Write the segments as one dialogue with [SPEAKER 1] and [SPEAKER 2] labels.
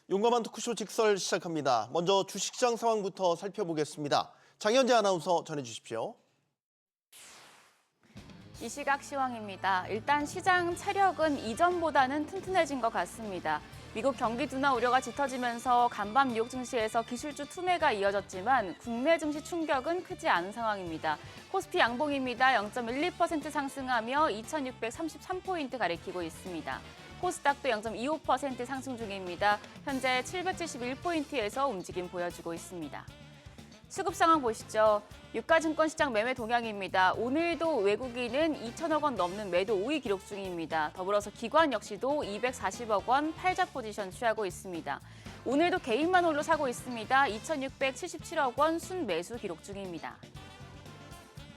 [SPEAKER 1] 용감한 토크쇼 직설 시작합니다. 먼저 주식시장 상황부터 살펴보겠습니다. 장현재 아나운서 전해주십시오.
[SPEAKER 2] 이 시각 시황입니다. 일단 시장 체력은 이전보다는 튼튼해진 것 같습니다. 미국 경기 둔화 우려가 짙어지면서 간밤 뉴욕 증시에서 기술주 투매가 이어졌지만 국내 증시 충격은 크지 않은 상황입니다. 코스피 양봉입니다. 0.12% 상승하며 2,633포인트 가리키고 있습니다. 코스닥도 0.25% 상승 중입니다. 현재 771포인트에서 움직임 보여주고 있습니다. 수급 상황 보시죠. 유가증권 시장 매매 동향입니다. 오늘도 외국인은 2천억 원 넘는 매도 우위 기록 중입니다. 더불어서 기관 역시도 240억 원 팔자 포지션 취하고 있습니다. 오늘도 개인만 홀로 사고 있습니다. 2,677억 원 순매수 기록 중입니다.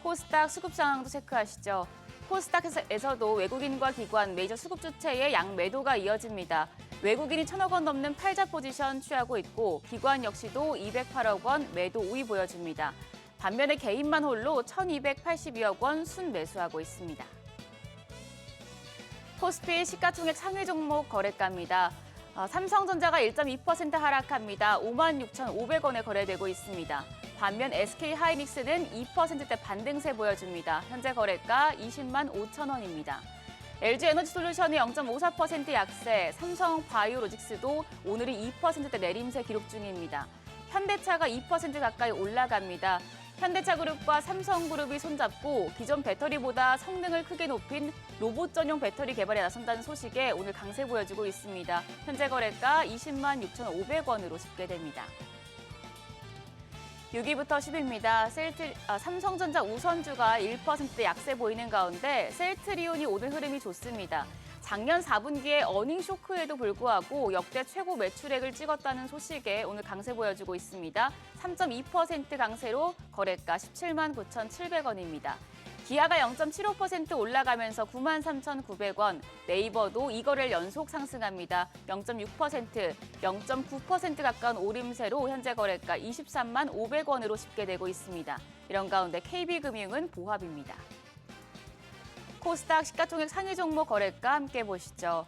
[SPEAKER 2] 코스닥 수급 상황도 체크하시죠. 코스닥에서도 외국인과 기관, 메이저 수급 주체의 양매도가 이어집니다. 외국인이 1,000억 원 넘는 팔자 포지션 취하고 있고 기관 역시도 208억 원 매도 우위 보여줍니다. 반면에 개인만 홀로 1,282억 원 순매수하고 있습니다. 코스피 시가총액 상위 종목 거래가입니다. 삼성전자가 1.2% 하락합니다. 56,500원에 거래되고 있습니다. 반면 SK하이닉스는 2%대 반등세 보여줍니다. 현재 거래가 20만 5천 원입니다. LG에너지솔루션이 0.54% 약세, 삼성바이오로직스도 오늘이 2%대 내림세 기록 중입니다. 현대차가 2% 가까이 올라갑니다. 현대차그룹과 삼성그룹이 손잡고 기존 배터리보다 성능을 크게 높인 로봇 전용 배터리 개발에 나선다는 소식에 오늘 강세 보여주고 있습니다. 현재 거래가 20만 6,500원으로 집계됩니다. 6위부터 10위입니다. 삼성전자 우선주가 1% 약세 보이는 가운데 셀트리온이 오늘 흐름이 좋습니다. 작년 4분기에 어닝 쇼크에도 불구하고 역대 최고 매출액을 찍었다는 소식에 오늘 강세 보여주고 있습니다. 3.2% 강세로 거래가 17만 9,700원입니다. 기아가 0.75% 올라가면서 93,900원, 네이버도 2거래일 연속 상승합니다. 0.6%, 0.9% 가까운 오름세로 현재 거래가 23만 500원으로 집계되고 있습니다. 이런 가운데 KB금융은 보합입니다. 코스닥 시가총액 상위 종목 거래가 함께 보시죠.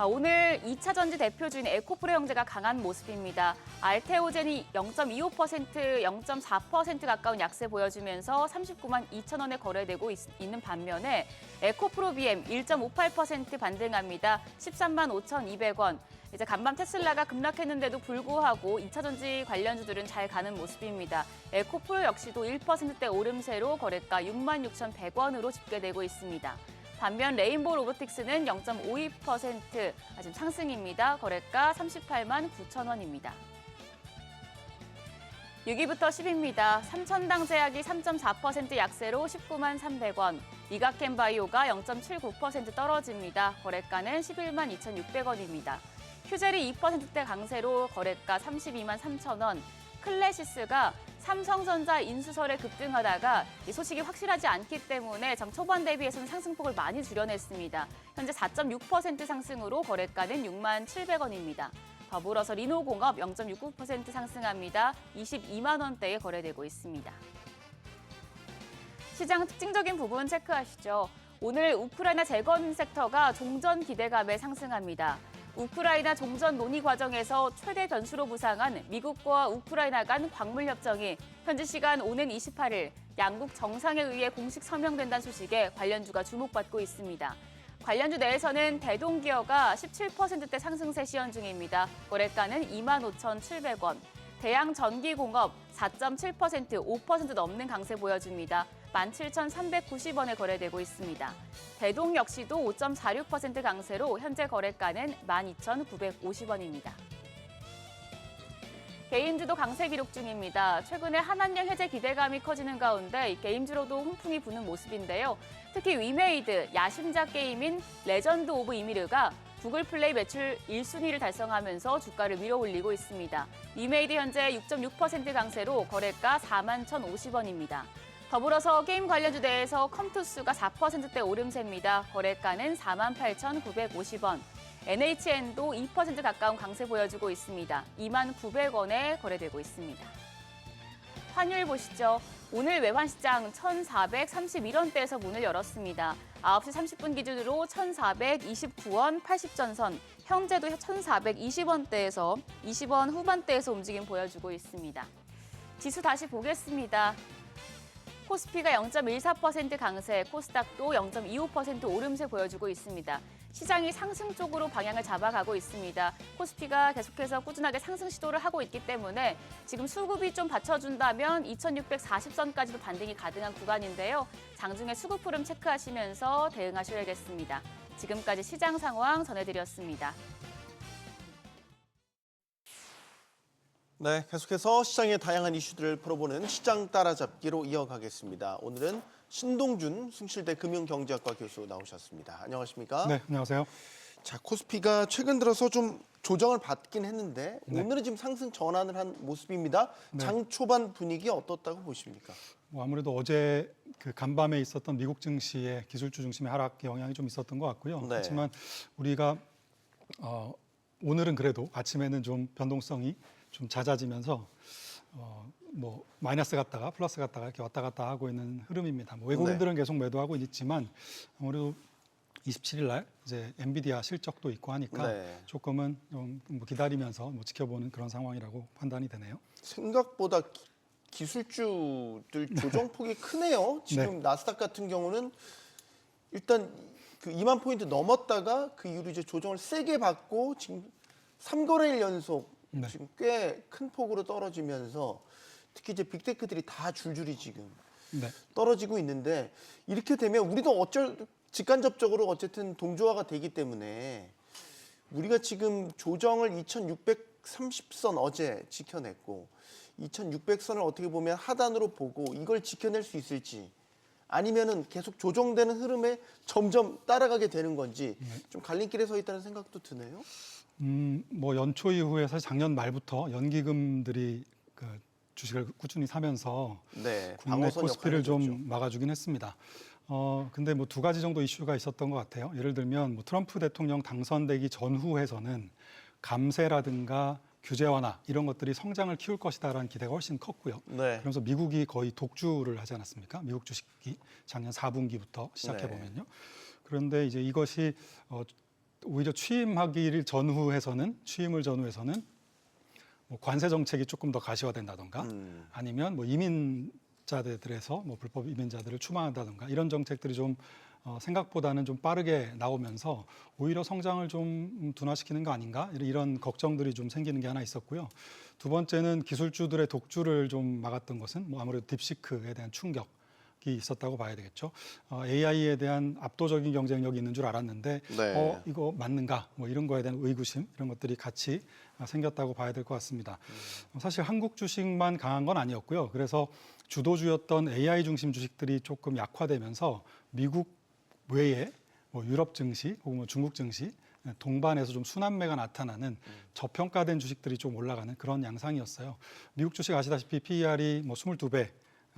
[SPEAKER 2] 오늘 2차 전지 대표주인 에코프로 형제가 강한 모습입니다. 알테오젠이 0.25%, 0.4% 가까운 약세 보여주면서 39만 2천 원에 거래되고 있는 반면에 에코프로비엠 1.58% 반등합니다. 13만 5,200원. 이제 간밤 테슬라가 급락했는데도 불구하고 2차 전지 관련주들은 잘 가는 모습입니다. 에코프로 역시도 1%대 오름세로 거래가 6만 6,100원으로 집계되고 있습니다. 반면 레인보우 로보틱스는 0.52% 아직 상승입니다. 거래가 38만 9천 원입니다. 6위부터 10위입니다. 삼천당 제약이 3.4% 약세로 19만 300원, 이가캠바이오가 0.79% 떨어집니다. 거래가는 11만 2,600원입니다. 휴젤이 2%대 강세로 거래가 32만 3천 원, 클래시스가 삼성전자 인수설에 급등하다가 이 소식이 확실하지 않기 때문에 장 초반 대비해서는 상승폭을 많이 줄여냈습니다. 현재 4.6% 상승으로 거래가는 6만 700원입니다. 더불어서 리노공업 0.69% 상승합니다. 22만 원대에 거래되고 있습니다. 시장 특징적인 부분 체크하시죠. 오늘 우크라이나 재건 섹터가 종전 기대감에 상승합니다. 우크라이나 종전 논의 과정에서 최대 변수로 부상한 미국과 우크라이나 간 광물 협정이 현지 시간 오는 28일 양국 정상에 의해 공식 서명된다는 소식에 관련주가 주목받고 있습니다. 관련주 내에서는 대동기어가 17%대 상승세 시현 중입니다. 거래가는 25,700원. 대양전기공업 4.7%, 5% 넘는 강세 보여줍니다. 17,390원에 거래되고 있습니다. 대동 역시도 5.46% 강세로 현재 거래가는 12,950원입니다. 개인주도 강세 기록 중입니다. 최근에 한한령 해제 기대감이 커지는 가운데 게임주로도 훈풍이 부는 모습인데요. 특히 위메이드, 야심작 게임인 레전드 오브 이미르가 구글 플레이 매출 1순위를 달성하면서 주가를 밀어올리고 있습니다. 위메이드 현재 6.6% 강세로 거래가 4만 1,050원입니다. 더불어서 게임 관련주 내에서 컴투스가 4%대 오름세입니다. 거래가는 4만 8,950원. NHN도 2% 가까운 강세 보여주고 있습니다. 2만 900원에 거래되고 있습니다. 환율 보시죠. 오늘 외환시장 1,431원대에서 문을 열었습니다. 9시 30분 기준으로 1,429원 80전선, 현재도 1,420원대에서 20원 후반대에서 움직임 보여주고 있습니다. 지수 다시 보겠습니다. 코스피가 0.14% 강세, 코스닥도 0.25% 오름세 보여주고 있습니다. 시장이 상승 쪽으로 방향을 잡아가고 있습니다. 코스피가 계속해서 꾸준하게 상승 시도를 하고 있기 때문에 지금 수급이 좀 받쳐준다면 2,640선까지도 반등이 가능한 구간인데요. 장중에 수급 흐름 체크하시면서 대응하셔야겠습니다. 지금까지 시장 상황 전해드렸습니다.
[SPEAKER 1] 네, 계속해서 시장의 다양한 이슈들을 풀어보는 시장 따라잡기로 이어가겠습니다. 오늘은 신동준 숭실대 금융경제학과 교수 나오셨습니다. 안녕하십니까?
[SPEAKER 3] 네, 안녕하세요.
[SPEAKER 1] 자, 코스피가 최근 들어서 좀 조정을 받긴 했는데
[SPEAKER 3] 네.
[SPEAKER 1] 오늘은 지금 상승 전환을 한 모습입니다.
[SPEAKER 3] 네.
[SPEAKER 1] 장 초반 분위기 어떻다고 보십니까?
[SPEAKER 3] 아무래도 어제 그 간밤에 있었던 미국 증시의 기술주 중심의 하락 영향이 좀 있었던 것 같고요.
[SPEAKER 1] 네.
[SPEAKER 3] 그렇지만 우리가 오늘은 그래도 아침에는 좀 변동성이 좀 잦아지면서 뭐 마이너스 갔다가 플러스 갔다가 이렇게 왔다 갔다 하고 있는 흐름입니다. 뭐 외국인들은 계속 매도하고 있지만 아무래도 27일 날 이제 엔비디아 실적도 있고 하니까
[SPEAKER 1] 네.
[SPEAKER 3] 조금은 좀 뭐 기다리면서 뭐 지켜보는 그런 상황이라고 판단이 되네요.
[SPEAKER 1] 생각보다 기술주들 조정폭이 크네요. 지금 나스닥 같은 경우는 일단 그 2만 포인트 넘었다가 그 이후로 이제 조정을 세게 받고 지금 3거래일 연속
[SPEAKER 3] 네.
[SPEAKER 1] 지금 꽤 큰 폭으로 떨어지면서 특히 이제 빅테크들이 다 줄줄이 지금
[SPEAKER 3] 네.
[SPEAKER 1] 떨어지고 있는데 이렇게 되면 우리도 직간접적으로 어쨌든 동조화가 되기 때문에 우리가 지금 조정을 2,630선 어제 지켜냈고 2,600선을 어떻게 보면 하단으로 보고 이걸 지켜낼 수 있을지 아니면은 계속 조정되는 흐름에 점점 따라가게 되는 건지 좀 갈림길에 서 있다는 생각도 드네요.
[SPEAKER 3] 뭐 연초 이후에 사실 작년 말부터 연기금들이 그 주식을 꾸준히 사면서
[SPEAKER 1] 네,
[SPEAKER 3] 국내
[SPEAKER 1] 방어선
[SPEAKER 3] 코스피를
[SPEAKER 1] 역할을
[SPEAKER 3] 좀
[SPEAKER 1] 해줬죠.
[SPEAKER 3] 막아주긴 했습니다. 근데 뭐 두 가지 정도 이슈가 있었던 것 같아요. 예를 들면 뭐 트럼프 대통령 당선되기 전후에서는 감세라든가 규제 완화 이런 것들이 성장을 키울 것이다라는 기대가 훨씬 컸고요.
[SPEAKER 1] 네.
[SPEAKER 3] 그러면서 미국이 거의 독주를 하지 않았습니까? 미국 주식이 작년 4분기부터 시작해 보면요. 그런데 이제 이것이 오히려 취임을 전후해서는 뭐 관세 정책이 조금 더 가시화된다던가 아니면 뭐 이민자들에서 뭐 불법 이민자들을 추방한다던가 이런 정책들이 좀 생각보다는 좀 빠르게 나오면서 오히려 성장을 좀 둔화시키는 거 아닌가 이런 걱정들이 좀 생기는 게 하나 있었고요. 두 번째는 기술주들의 독주를 좀 막았던 것은 뭐 아무래도 딥시크에 대한 충격. 이 있었다고 봐야 되겠죠. AI에 대한 압도적인 경쟁력이 있는 줄 알았는데
[SPEAKER 1] 네.
[SPEAKER 3] 이거 맞는가? 뭐 이런 거에 대한 의구심 이런 것들이 같이 생겼다고 봐야 될 것 같습니다. 사실 한국 주식만 강한 건 아니었고요. 그래서 주도주였던 AI 중심 주식들이 조금 약화되면서 미국 외에 뭐 유럽 증시 혹은 뭐 중국 증시 동반해서 좀 순환매가 나타나는 저평가된 주식들이 좀 올라가는 그런 양상이었어요. 미국 주식 아시다시피 PER이 뭐 22배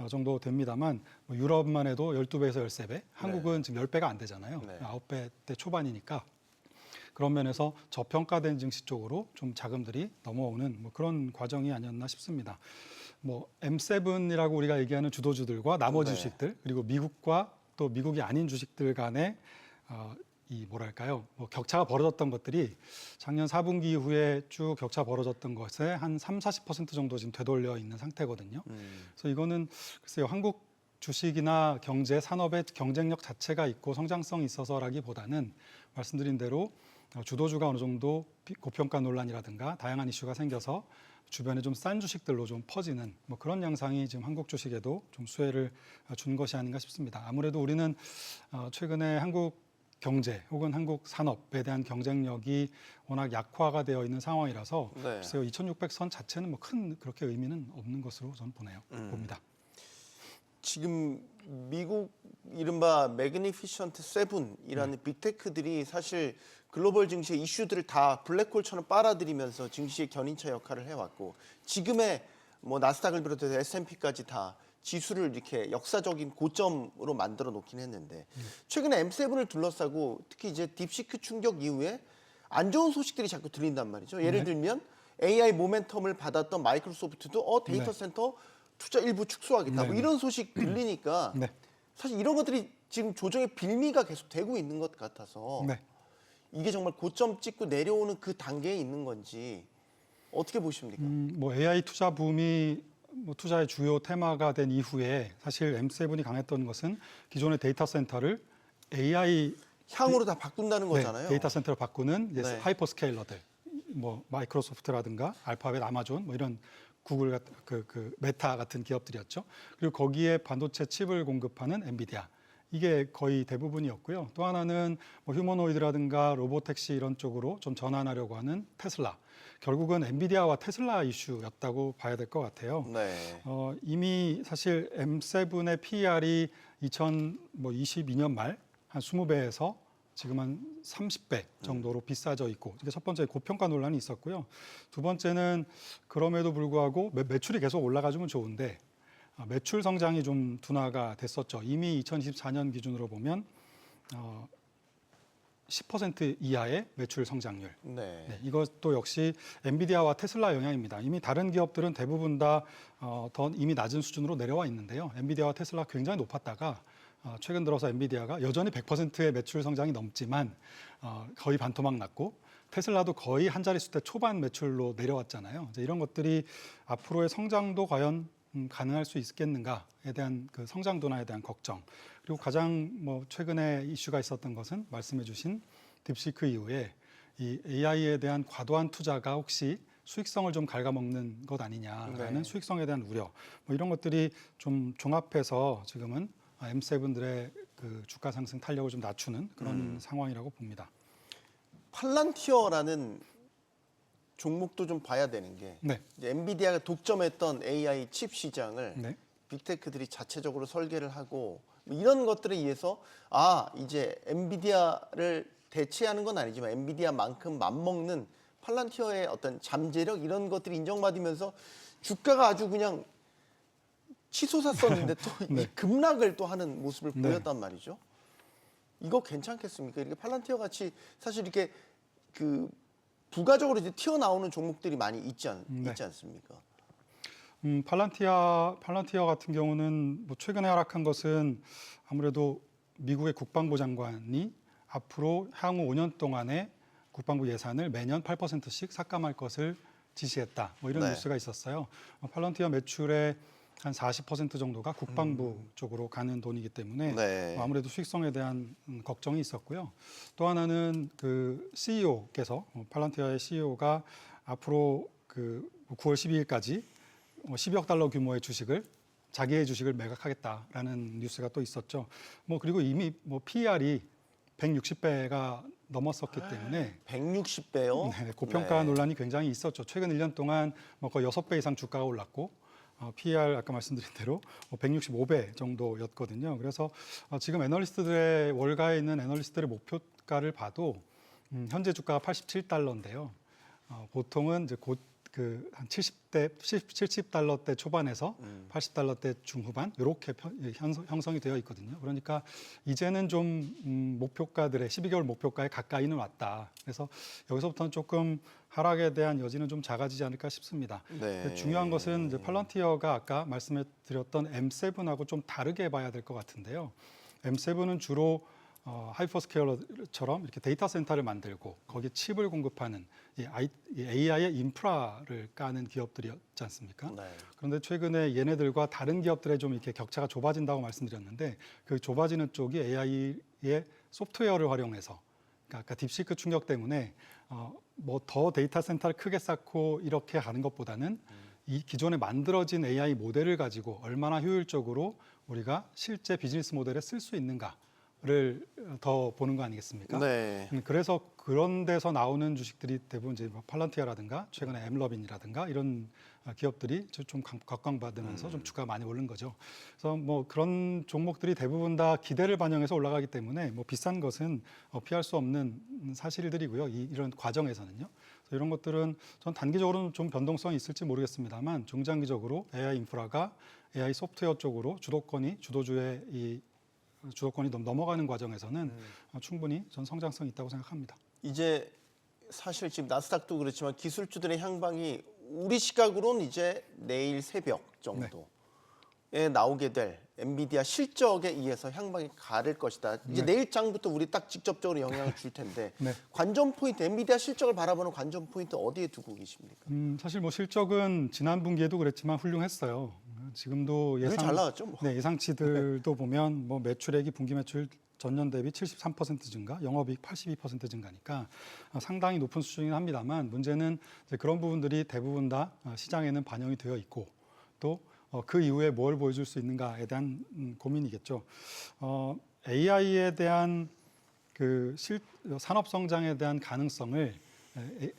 [SPEAKER 3] 정도 됩니다만 뭐 유럽만 해도 12배에서 13배, 한국은 지금 10배가 안 되잖아요.
[SPEAKER 1] 네.
[SPEAKER 3] 9배대 초반이니까 그런 면에서 저평가된 증시 쪽으로 좀 자금들이 넘어오는 뭐 그런 과정이 아니었나 싶습니다. 뭐 M7이라고 우리가 얘기하는 주도주들과 나머지
[SPEAKER 1] 네.
[SPEAKER 3] 주식들 그리고 미국과 또 미국이 아닌 주식들 간의 이 뭐랄까요? 뭐 격차가 벌어졌던 것들이 작년 4분기 이후에 쭉 격차 벌어졌던 것에 한 30-40% 정도 지금 되돌려 있는 상태거든요. 그래서 이거는 글쎄요. 한국 주식이나 경제, 산업의 경쟁력 자체가 있고 성장성이 있어서라기보다는 말씀드린 대로 주도주가 어느 정도 고평가 논란이라든가 다양한 이슈가 생겨서 주변에 좀 싼 주식들로 좀 퍼지는 뭐 그런 양상이 지금 한국 주식에도 좀 수혜를 준 것이 아닌가 싶습니다. 아무래도 우리는 최근에 한국 경제 혹은 한국 산업에 대한 경쟁력이 워낙 약화가 되어 있는 상황이라서
[SPEAKER 1] 네.
[SPEAKER 3] 글쎄요 2,600선 자체는 뭐 큰 그렇게 의미는 없는 것으로 저는 봅니다.
[SPEAKER 1] 지금 미국 이른바 매그니피션트 세븐이라는 빅테크들이 사실 글로벌 증시의 이슈들을 다 블랙홀처럼 빨아들이면서 증시의 견인차 역할을 해왔고 지금의 뭐 나스닥을 비롯해서 S&P까지 다 지수를 이렇게 역사적인 고점으로 만들어 놓긴 했는데 최근에 M7을 둘러싸고 특히 이제 딥시크 충격 이후에 안 좋은 소식들이 자꾸 들린단 말이죠. 예를 들면 AI 모멘텀을 받았던 마이크로소프트도 데이터 센터 투자 일부 축소하겠다. 뭐 이런 소식 들리니까
[SPEAKER 3] 네.
[SPEAKER 1] 사실 이런 것들이 지금 조정의 빌미가 계속 되고 있는 것 같아서
[SPEAKER 3] 네.
[SPEAKER 1] 이게 정말 고점 찍고 내려오는 그 단계에 있는 건지 어떻게 보십니까?
[SPEAKER 3] 뭐 AI 투자 붐이 뭐 투자의 주요 테마가 된 이후에 사실 M7이 강했던 것은 기존의 데이터 센터를 AI
[SPEAKER 1] 향으로 다 바꾼다는 거잖아요.
[SPEAKER 3] 데이터 센터로 바꾸는 이제
[SPEAKER 1] 네.
[SPEAKER 3] 하이퍼스케일러들, 뭐 마이크로소프트라든가 알파벳, 아마존, 뭐 이런 구글 같은 그 메타 같은 기업들이었죠. 그리고 거기에 반도체 칩을 공급하는 엔비디아. 이게 거의 대부분이었고요. 또 하나는 뭐 휴머노이드라든가 로보택시 이런 쪽으로 좀 전환하려고 하는 테슬라. 결국은 엔비디아와 테슬라 이슈였다고 봐야 될 것 같아요.
[SPEAKER 1] 네.
[SPEAKER 3] 이미 사실 M7의 PER이 2022년 말 한 20배에서 지금 한 30배 정도로 비싸져 있고, 이게 첫 번째 고평가 논란이 있었고요. 두 번째는 그럼에도 불구하고 매출이 계속 올라가주면 좋은데 매출 성장이 좀 둔화가 됐었죠. 이미 2024년 기준으로 보면 10% 이하의 매출 성장률.
[SPEAKER 1] 네.
[SPEAKER 3] 네, 이것도 역시 엔비디아와 테슬라 영향입니다. 이미 다른 기업들은 대부분 다 더 이미 낮은 수준으로 내려와 있는데요. 엔비디아와 테슬라 굉장히 높았다가 최근 들어서 엔비디아가 여전히 100%의 매출 성장이 넘지만 거의 반토막 났고, 테슬라도 거의 한 자릿수대 초반 매출로 내려왔잖아요. 이제 이런 것들이 앞으로의 성장도 과연 가능할 수 있겠는가에 대한 그 성장 둔화에 대한 걱정. 그리고 가장 뭐 최근에 이슈가 있었던 것은 말씀해주신 딥시크 이후에 이 AI에 대한 과도한 투자가 혹시 수익성을 좀 갉아먹는 것 아니냐라는
[SPEAKER 1] 네.
[SPEAKER 3] 수익성에 대한 우려. 뭐 이런 것들이 좀 종합해서 지금은 M7들의 그 주가 상승 탄력을 좀 낮추는 그런 상황이라고 봅니다.
[SPEAKER 1] 팔란티어라는 종목도 좀 봐야 되는 게
[SPEAKER 3] 네.
[SPEAKER 1] 이제 엔비디아가 독점했던 AI 칩 시장을
[SPEAKER 3] 네.
[SPEAKER 1] 빅테크들이 자체적으로 설계를 하고 뭐 이런 것들에 의해서 이제 엔비디아를 대체하는 건 아니지만 엔비디아만큼 맞먹는 팔란티어의 어떤 잠재력 이런 것들이 인정받으면서 주가가 아주 그냥 치솟았었는데 또 이 급락을 또 하는 모습을
[SPEAKER 3] 네.
[SPEAKER 1] 보였단 말이죠. 이거 괜찮겠습니까? 이렇게 팔란티어 같이 사실 이렇게 그 부가적으로 이제 튀어나오는 종목들이 많이 있지 않습니까?
[SPEAKER 3] 팔란티어 같은 경우는 뭐 최근에 하락한 것은 아무래도 미국의 국방부 장관이 앞으로 향후 5년 동안의 국방부 예산을 매년 8%씩 삭감할 것을 지시했다. 뭐 이런
[SPEAKER 1] 네.
[SPEAKER 3] 뉴스가 있었어요. 팔란티어 매출의 한 40% 정도가 국방부 쪽으로 가는 돈이기 때문에
[SPEAKER 1] 네.
[SPEAKER 3] 아무래도 수익성에 대한 걱정이 있었고요. 또 하나는 그 CEO께서 팔란티어의 CEO가 앞으로 그 9월 12일까지 12억 달러 규모의 주식을 자기의 주식을 매각하겠다라는 뉴스가 또 있었죠. 뭐 그리고 이미 뭐 PER이 160배가 넘었었기 때문에
[SPEAKER 1] 160배요?
[SPEAKER 3] 네, 고평가 논란이 굉장히 있었죠. 최근 1년 동안 뭐 거의 6배 이상 주가가 올랐고 PER 아까 말씀드린 대로 165배 정도였거든요. 그래서 지금 애널리스트들의 월가에 있는 애널리스트들의 목표가를 봐도 현재 주가가 87달러인데요. 보통은 이제 곧 그 한 70달러대 초반에서 80달러대 중후반 이렇게 형성이 되어 있거든요. 그러니까 이제는 좀 목표가들의 12개월 목표가에 가까이는 왔다. 그래서 여기서부터는 조금 하락에 대한 여지는 좀 작아지지 않을까 싶습니다.
[SPEAKER 1] 네.
[SPEAKER 3] 중요한 것은 이제 팔란티어가 아까 말씀드렸던 M7하고 좀 다르게 봐야 될 것 같은데요. M7은 주로 하이퍼스케일러처럼 이렇게 데이터 센터를 만들고 거기에 칩을 공급하는 이 AI의 인프라를 까는 기업들이었지 않습니까?
[SPEAKER 1] 네.
[SPEAKER 3] 그런데 최근에 얘네들과 다른 기업들의 좀 이렇게 격차가 좁아진다고 말씀드렸는데 그 좁아지는 쪽이 AI의 소프트웨어를 활용해서 그러니까 아까 딥시크 충격 때문에 뭐 더 데이터 센터를 크게 쌓고 이렇게 하는 것보다는 이 기존에 만들어진 AI 모델을 가지고 얼마나 효율적으로 우리가 실제 비즈니스 모델에 쓸 수 있는가를 더 보는 거 아니겠습니까?
[SPEAKER 1] 네.
[SPEAKER 3] 그래서 그런 데서 나오는 주식들이 대부분 이제 팔란티어라든가 최근에 엠러빈이라든가 이런 기업들이 좀 각광받으면서 좀 주가가 많이 오른 거죠. 그래서 뭐 그런 종목들이 대부분 다 기대를 반영해서 올라가기 때문에 뭐 비싼 것은 피할 수 없는 사실들이고요. 이런 과정에서는요. 그래서 이런 것들은 전 단기적으로는 좀 변동성이 있을지 모르겠습니다만 중장기적으로 AI 인프라가 AI 소프트웨어 쪽으로 주도주의 주도권이 넘어가는 과정에서는 충분히 전 성장성이 있다고 생각합니다.
[SPEAKER 1] 이제 사실 지금 나스닥도 그렇지만 기술주들의 향방이 우리 시각으로는 이제 내일 새벽 정도에 나오게 될 엔비디아 실적에 의해서 향방이 가를 것이다. 이제 내일 장부터 우리 딱 직접적으로 영향을 줄 텐데
[SPEAKER 3] 네.
[SPEAKER 1] 관전 포인트, 엔비디아 실적을 바라보는 관전 포인트 어디에 두고 계십니까?
[SPEAKER 3] 사실 뭐 실적은 지난 분기에도 그랬지만 훌륭했어요. 지금도
[SPEAKER 1] 늘 잘 나왔죠. 뭐.
[SPEAKER 3] 네, 예상치들도 보면 뭐 매출액이 분기 매출 전년 대비 73% 증가, 영업이익 82% 증가니까 상당히 높은 수준이긴 합니다만 문제는 이제 그런 부분들이 대부분 다 시장에는 반영이 되어 있고 또 그 이후에 뭘 보여줄 수 있는가에 대한 고민이겠죠. AI에 대한 그 산업 성장에 대한 가능성을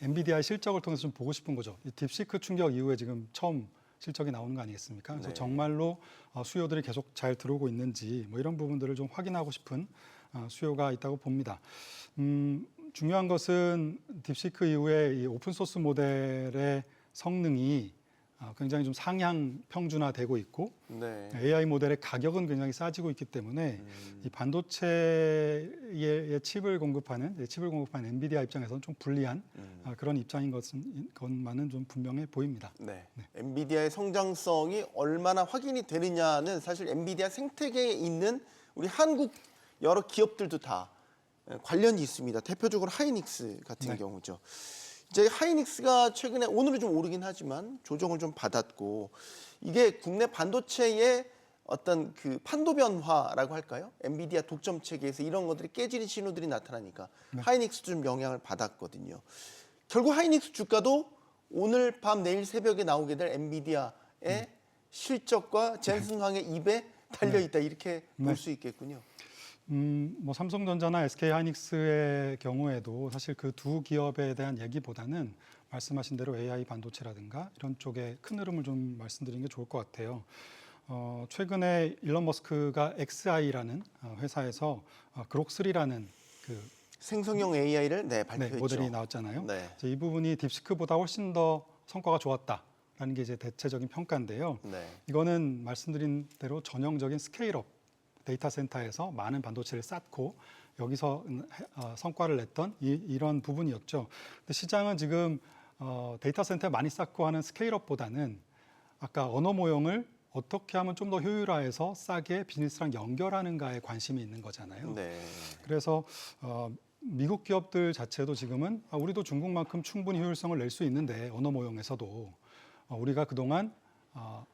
[SPEAKER 3] 엔비디아의 실적을 통해서 좀 보고 싶은 거죠. 이 딥시크 충격 이후에 지금 처음 실적이 나오는 거 아니겠습니까? 그래서
[SPEAKER 1] 네.
[SPEAKER 3] 정말로 수요들이 계속 잘 들어오고 있는지 뭐 이런 부분들을 좀 확인하고 싶은 수요가 있다고 봅니다. 중요한 것은 딥시크 이후에 이 오픈 소스 모델의 성능이 굉장히 좀 상향 평준화되고 있고
[SPEAKER 1] 네.
[SPEAKER 3] AI 모델의 가격은 굉장히 싸지고 있기 때문에 이 반도체의 칩을 공급하는 엔비디아 입장에서는 좀 불리한 그런 입장인 것만은 좀 분명해 보입니다.
[SPEAKER 1] 네. 엔비디아의 성장성이 얼마나 확인이 되느냐는 사실 엔비디아 생태계에 있는 우리 한국 여러 기업들도 다 관련이 있습니다. 대표적으로 하이닉스 같은
[SPEAKER 3] 네.
[SPEAKER 1] 경우죠. 이제 하이닉스가 최근에 오늘은 좀 오르긴 하지만 조정을 좀 받았고 이게 국내 반도체의 어떤 그 판도 변화라고 할까요? 엔비디아 독점 체계에서 이런 것들이 깨지는 신호들이 나타나니까 하이닉스도 좀 영향을 받았거든요. 결국 하이닉스 주가도 오늘 밤 내일 새벽에 나오게 될 엔비디아의 실적과 젠슨 황의 입에 달려 있다 이렇게 볼 수 있겠군요.
[SPEAKER 3] 뭐 삼성전자나 SK 하이닉스의 경우에도 사실 그 두 기업에 대한 얘기보다는 말씀하신 대로 AI 반도체라든가 이런 쪽에 큰 흐름을 좀 말씀드리는 게 좋을 것 같아요. 최근에 일론 머스크가 XI라는 회사에서 그록3라는 그
[SPEAKER 1] 생성형 AI를 발표했죠.
[SPEAKER 3] 모델이 나왔잖아요.
[SPEAKER 1] 네.
[SPEAKER 3] 이제 이 부분이 딥시크보다 훨씬 더 성과가 좋았다라는 게 이제 대체적인 평가인데요.
[SPEAKER 1] 네. 이거는
[SPEAKER 3] 말씀드린 대로 전형적인 스케일업 데이터 센터에서 많은 반도체를 쌓고 여기서 성과를 냈던 이런 부분이었죠. 근데 시장은 지금 데이터 센터에 많이 쌓고 하는 스케일업보다는 아까 언어 모형을 어떻게 하면 좀 더 효율화해서 싸게 비즈니스랑 연결하는가에 관심이 있는 거잖아요.
[SPEAKER 1] 네.
[SPEAKER 3] 그래서 미국 기업들 자체도 지금은 우리도 중국만큼 충분히 효율성을 낼 수 있는데 언어 모형에서도 우리가 그동안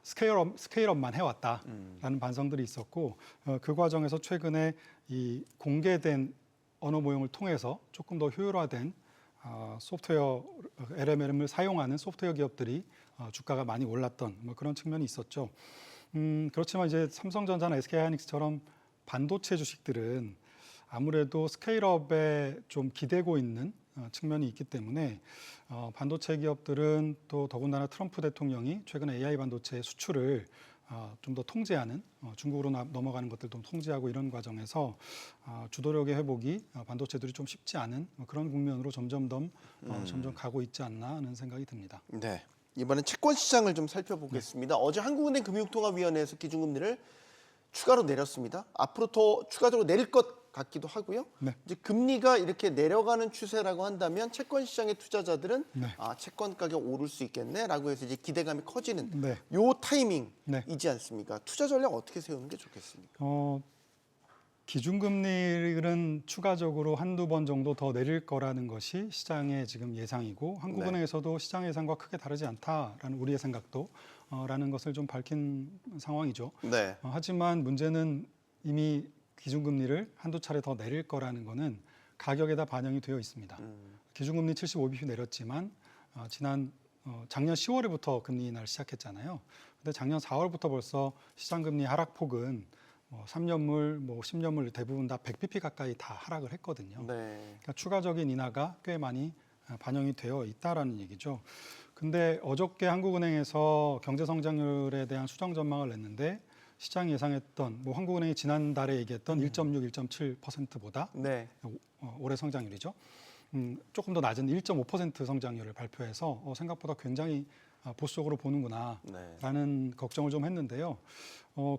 [SPEAKER 3] 스케일업만 해왔다라는 반성들이 있었고 그 과정에서 최근에 이 공개된 언어 모형을 통해서 조금 더 효율화된 소프트웨어 LLM을 사용하는 소프트웨어 기업들이 주가가 많이 올랐던 뭐 그런 측면이 있었죠. 그렇지만 이제 삼성전자나 SK하이닉스처럼 반도체 주식들은 아무래도 스케일업에 좀 기대고 있는 측면이 있기 때문에 반도체 기업들은 또 더군다나 트럼프 대통령이 최근에 AI 반도체 수출을 좀 더 통제하는 중국으로 넘어가는 것들도 통제하고 이런 과정에서 주도력의 회복이 반도체들이 좀 쉽지 않은 그런 국면으로 점점 가고 있지 않나 하는 생각이 듭니다.
[SPEAKER 1] 네. 이번엔 채권 시장을 좀 살펴보겠습니다. 어제 한국은행 금융통화위원회에서 기준금리를 추가로 내렸습니다. 앞으로 더 추가적으로 내릴 것 같기도 하고요.
[SPEAKER 3] 네.
[SPEAKER 1] 이제 금리가 이렇게 내려가는 추세라고 한다면 채권 시장의 투자자들은
[SPEAKER 3] 네.
[SPEAKER 1] 채권 가격 오를 수 있겠네라고 해서 이제 기대감이 커지는
[SPEAKER 3] 네.
[SPEAKER 1] 요 타이밍이지
[SPEAKER 3] 네.
[SPEAKER 1] 않습니까? 투자 전략 어떻게 세우는 게 좋겠습니까?
[SPEAKER 3] 기준금리는 추가적으로 한두 번 정도 더 내릴 거라는 것이 시장의 지금 예상이고 한국은행에서도 시장 예상과 크게 다르지 않다라는 우리의 생각도 라는 것을 좀 밝힌 상황이죠.
[SPEAKER 1] 네.
[SPEAKER 3] 하지만 문제는 이미 기준금리를 한두 차례 더 내릴 거라는 거는 가격에다 반영이 되어 있습니다. 기준금리 75bp 내렸지만 작년 10월부터 금리 인하를 시작했잖아요. 근데 작년 4월부터 벌써 시장금리 하락폭은 3년물, 10년물 대부분 다 100bp 가까이 다 하락을 했거든요.
[SPEAKER 1] 네.
[SPEAKER 3] 그러니까 추가적인 인하가 꽤 많이 반영이 되어 있다라는 얘기죠. 근데 어저께 한국은행에서 경제 성장률에 대한 수정 전망을 냈는데 시장이 예상했던 한국은행이 지난달에 얘기했던 1.6, 1.7%보다
[SPEAKER 1] 네.
[SPEAKER 3] 올해 성장률이죠. 조금 더 낮은 1.5% 성장률을 발표해서 생각보다 굉장히 보수적으로 보는구나라는 걱정을 좀 했는데요.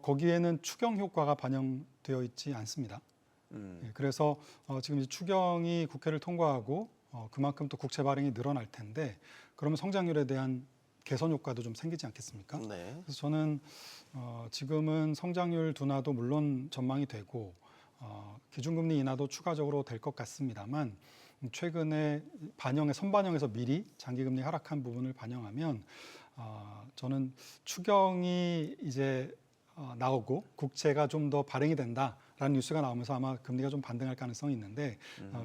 [SPEAKER 3] 거기에는 추경 효과가 반영되어 있지 않습니다. 그래서 지금 이제 추경이 국회를 통과하고 그만큼 또 국채 발행이 늘어날 텐데 그러면 성장률에 대한 개선 효과도 좀 생기지 않겠습니까?
[SPEAKER 1] 네.
[SPEAKER 3] 그래서 저는 지금은 성장률 둔화도 물론 전망이 되고 기준금리 인하도 추가적으로 될 것 같습니다만 최근에 선반영에서 미리 장기금리 하락한 부분을 반영하면 저는 추경이 이제 나오고 국채가 좀 더 발행이 된다라는 뉴스가 나오면서 아마 금리가 좀 반등할 가능성이 있는데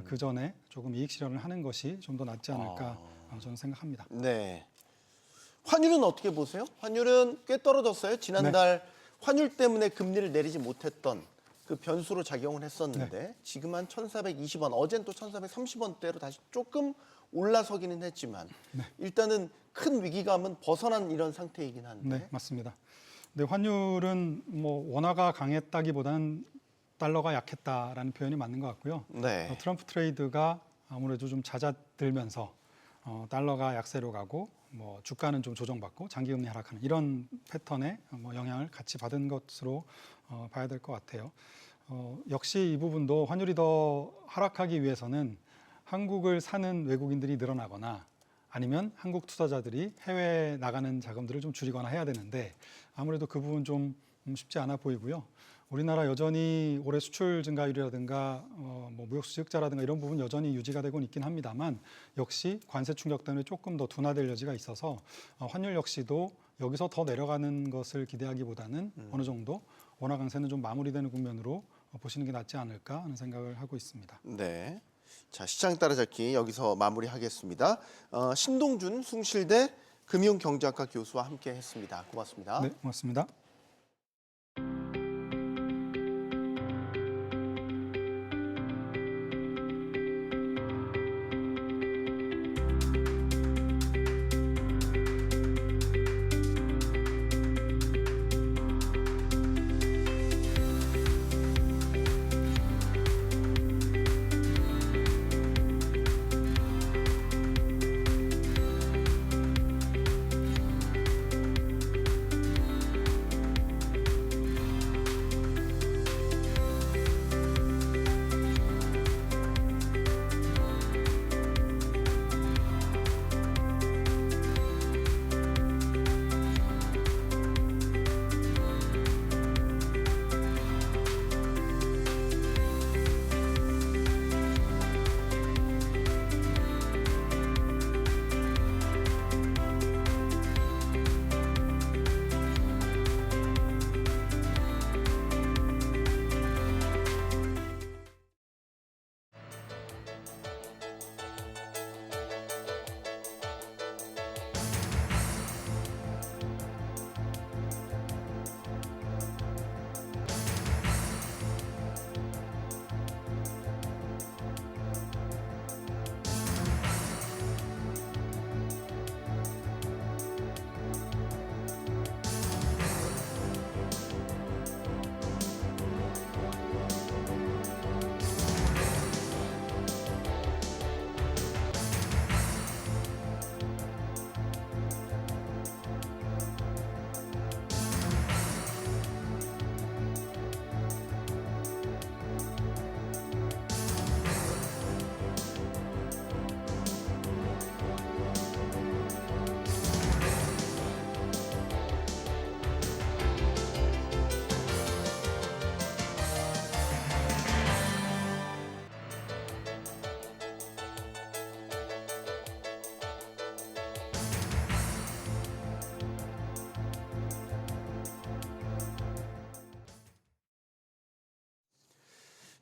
[SPEAKER 3] 그 전에 조금 이익 실현을 하는 것이 좀 더 낫지 않을까 저는 생각합니다.
[SPEAKER 1] 네. 환율은 어떻게 보세요? 환율은 꽤 떨어졌어요. 지난달 환율 때문에 금리를 내리지 못했던 그 변수로 작용을 했었는데 지금 한 1,420원, 어젠 또 1,430원대로 다시 조금 올라서기는 했지만 일단은 큰 위기감은 벗어난 이런 상태이긴 한데.
[SPEAKER 3] 네, 맞습니다. 근데 환율은 뭐 원화가 강했다기보다는 달러가 약했다라는 표현이 맞는 것 같고요.
[SPEAKER 1] 네.
[SPEAKER 3] 트럼프 트레이드가 아무래도 좀 잦아들면서 달러가 약세로 가고 뭐 주가는 좀 조정받고 장기금리 하락하는 이런 패턴의 뭐 영향을 같이 받은 것으로 봐야 될 것 같아요. 역시 이 부분도 환율이 더 하락하기 위해서는 한국을 사는 외국인들이 늘어나거나 아니면 한국 투자자들이 해외에 나가는 자금들을 좀 줄이거나 해야 되는데 아무래도 그 부분 좀 쉽지 않아 보이고요. 우리나라 여전히 올해 수출 증가율이라든가 뭐 무역 수지흑자라든가 이런 부분 여전히 유지가 되고 있긴 합니다만 역시 관세 충격 때문에 조금 더 둔화될 여지가 있어서 환율 역시도 여기서 더 내려가는 것을 기대하기보다는 어느 정도 원화 강세는 좀 마무리되는 국면으로 보시는 게 낫지 않을까 하는 생각을 하고 있습니다.
[SPEAKER 1] 네. 자, 시장 따라잡기 여기서 마무리하겠습니다. 신동준 숭실대 금융경제학과 교수와 함께 했습니다. 고맙습니다.
[SPEAKER 3] 네, 고맙습니다.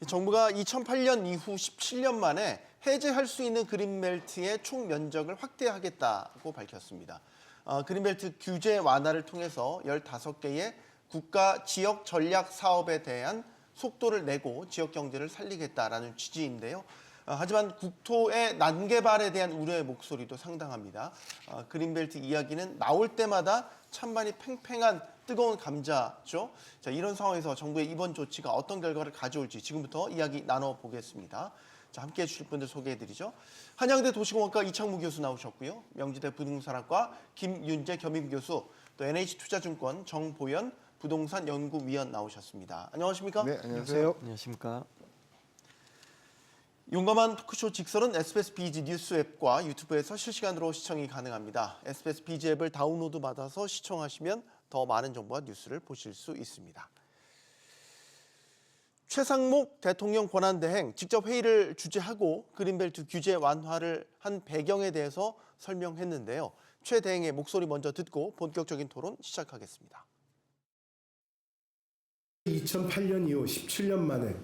[SPEAKER 1] 정부가 2008년 이후 17년 만에 해제할 수 있는 그린벨트의 총 면적을 확대하겠다고 밝혔습니다. 그린벨트 규제 완화를 통해서 15개의 국가 지역 전략 사업에 대한 속도를 내고 지역 경제를 살리겠다라는 취지인데요. 하지만 국토의 난개발에 대한 우려의 목소리도 상당합니다. 그린벨트 이야기는 나올 때마다 찬반이 팽팽한 뜨거운 감자죠. 자, 이런 상황에서 정부의 이번 조치가 어떤 결과를 가져올지 지금부터 이야기 나눠보겠습니다. 자, 함께해 주실 분들 소개해드리죠. 한양대 도시공학과 이창무 교수 나오셨고요. 명지대 부동산학과 김윤재 겸임교수, 또 NH투자증권 정보연 부동산 연구위원 나오셨습니다. 안녕하십니까?
[SPEAKER 4] 네, 안녕하세요.
[SPEAKER 5] 안녕하십니까.
[SPEAKER 1] 용감한 토크쇼 직설은 SBS 비즈 뉴스 앱과 유튜브에서 실시간으로 시청이 가능합니다. SBS 비즈 앱을 다운로드 받아서 시청하시면 더 많은 정보와 뉴스를 보실 수 있습니다. 최상목 대통령 권한대행 직접 회의를 주재하고 그린벨트 규제 완화를 한 배경에 대해서 설명했는데요. 최 대행의 목소리 먼저 듣고 본격적인 토론 시작하겠습니다.
[SPEAKER 4] 2008년 이후 17년 만에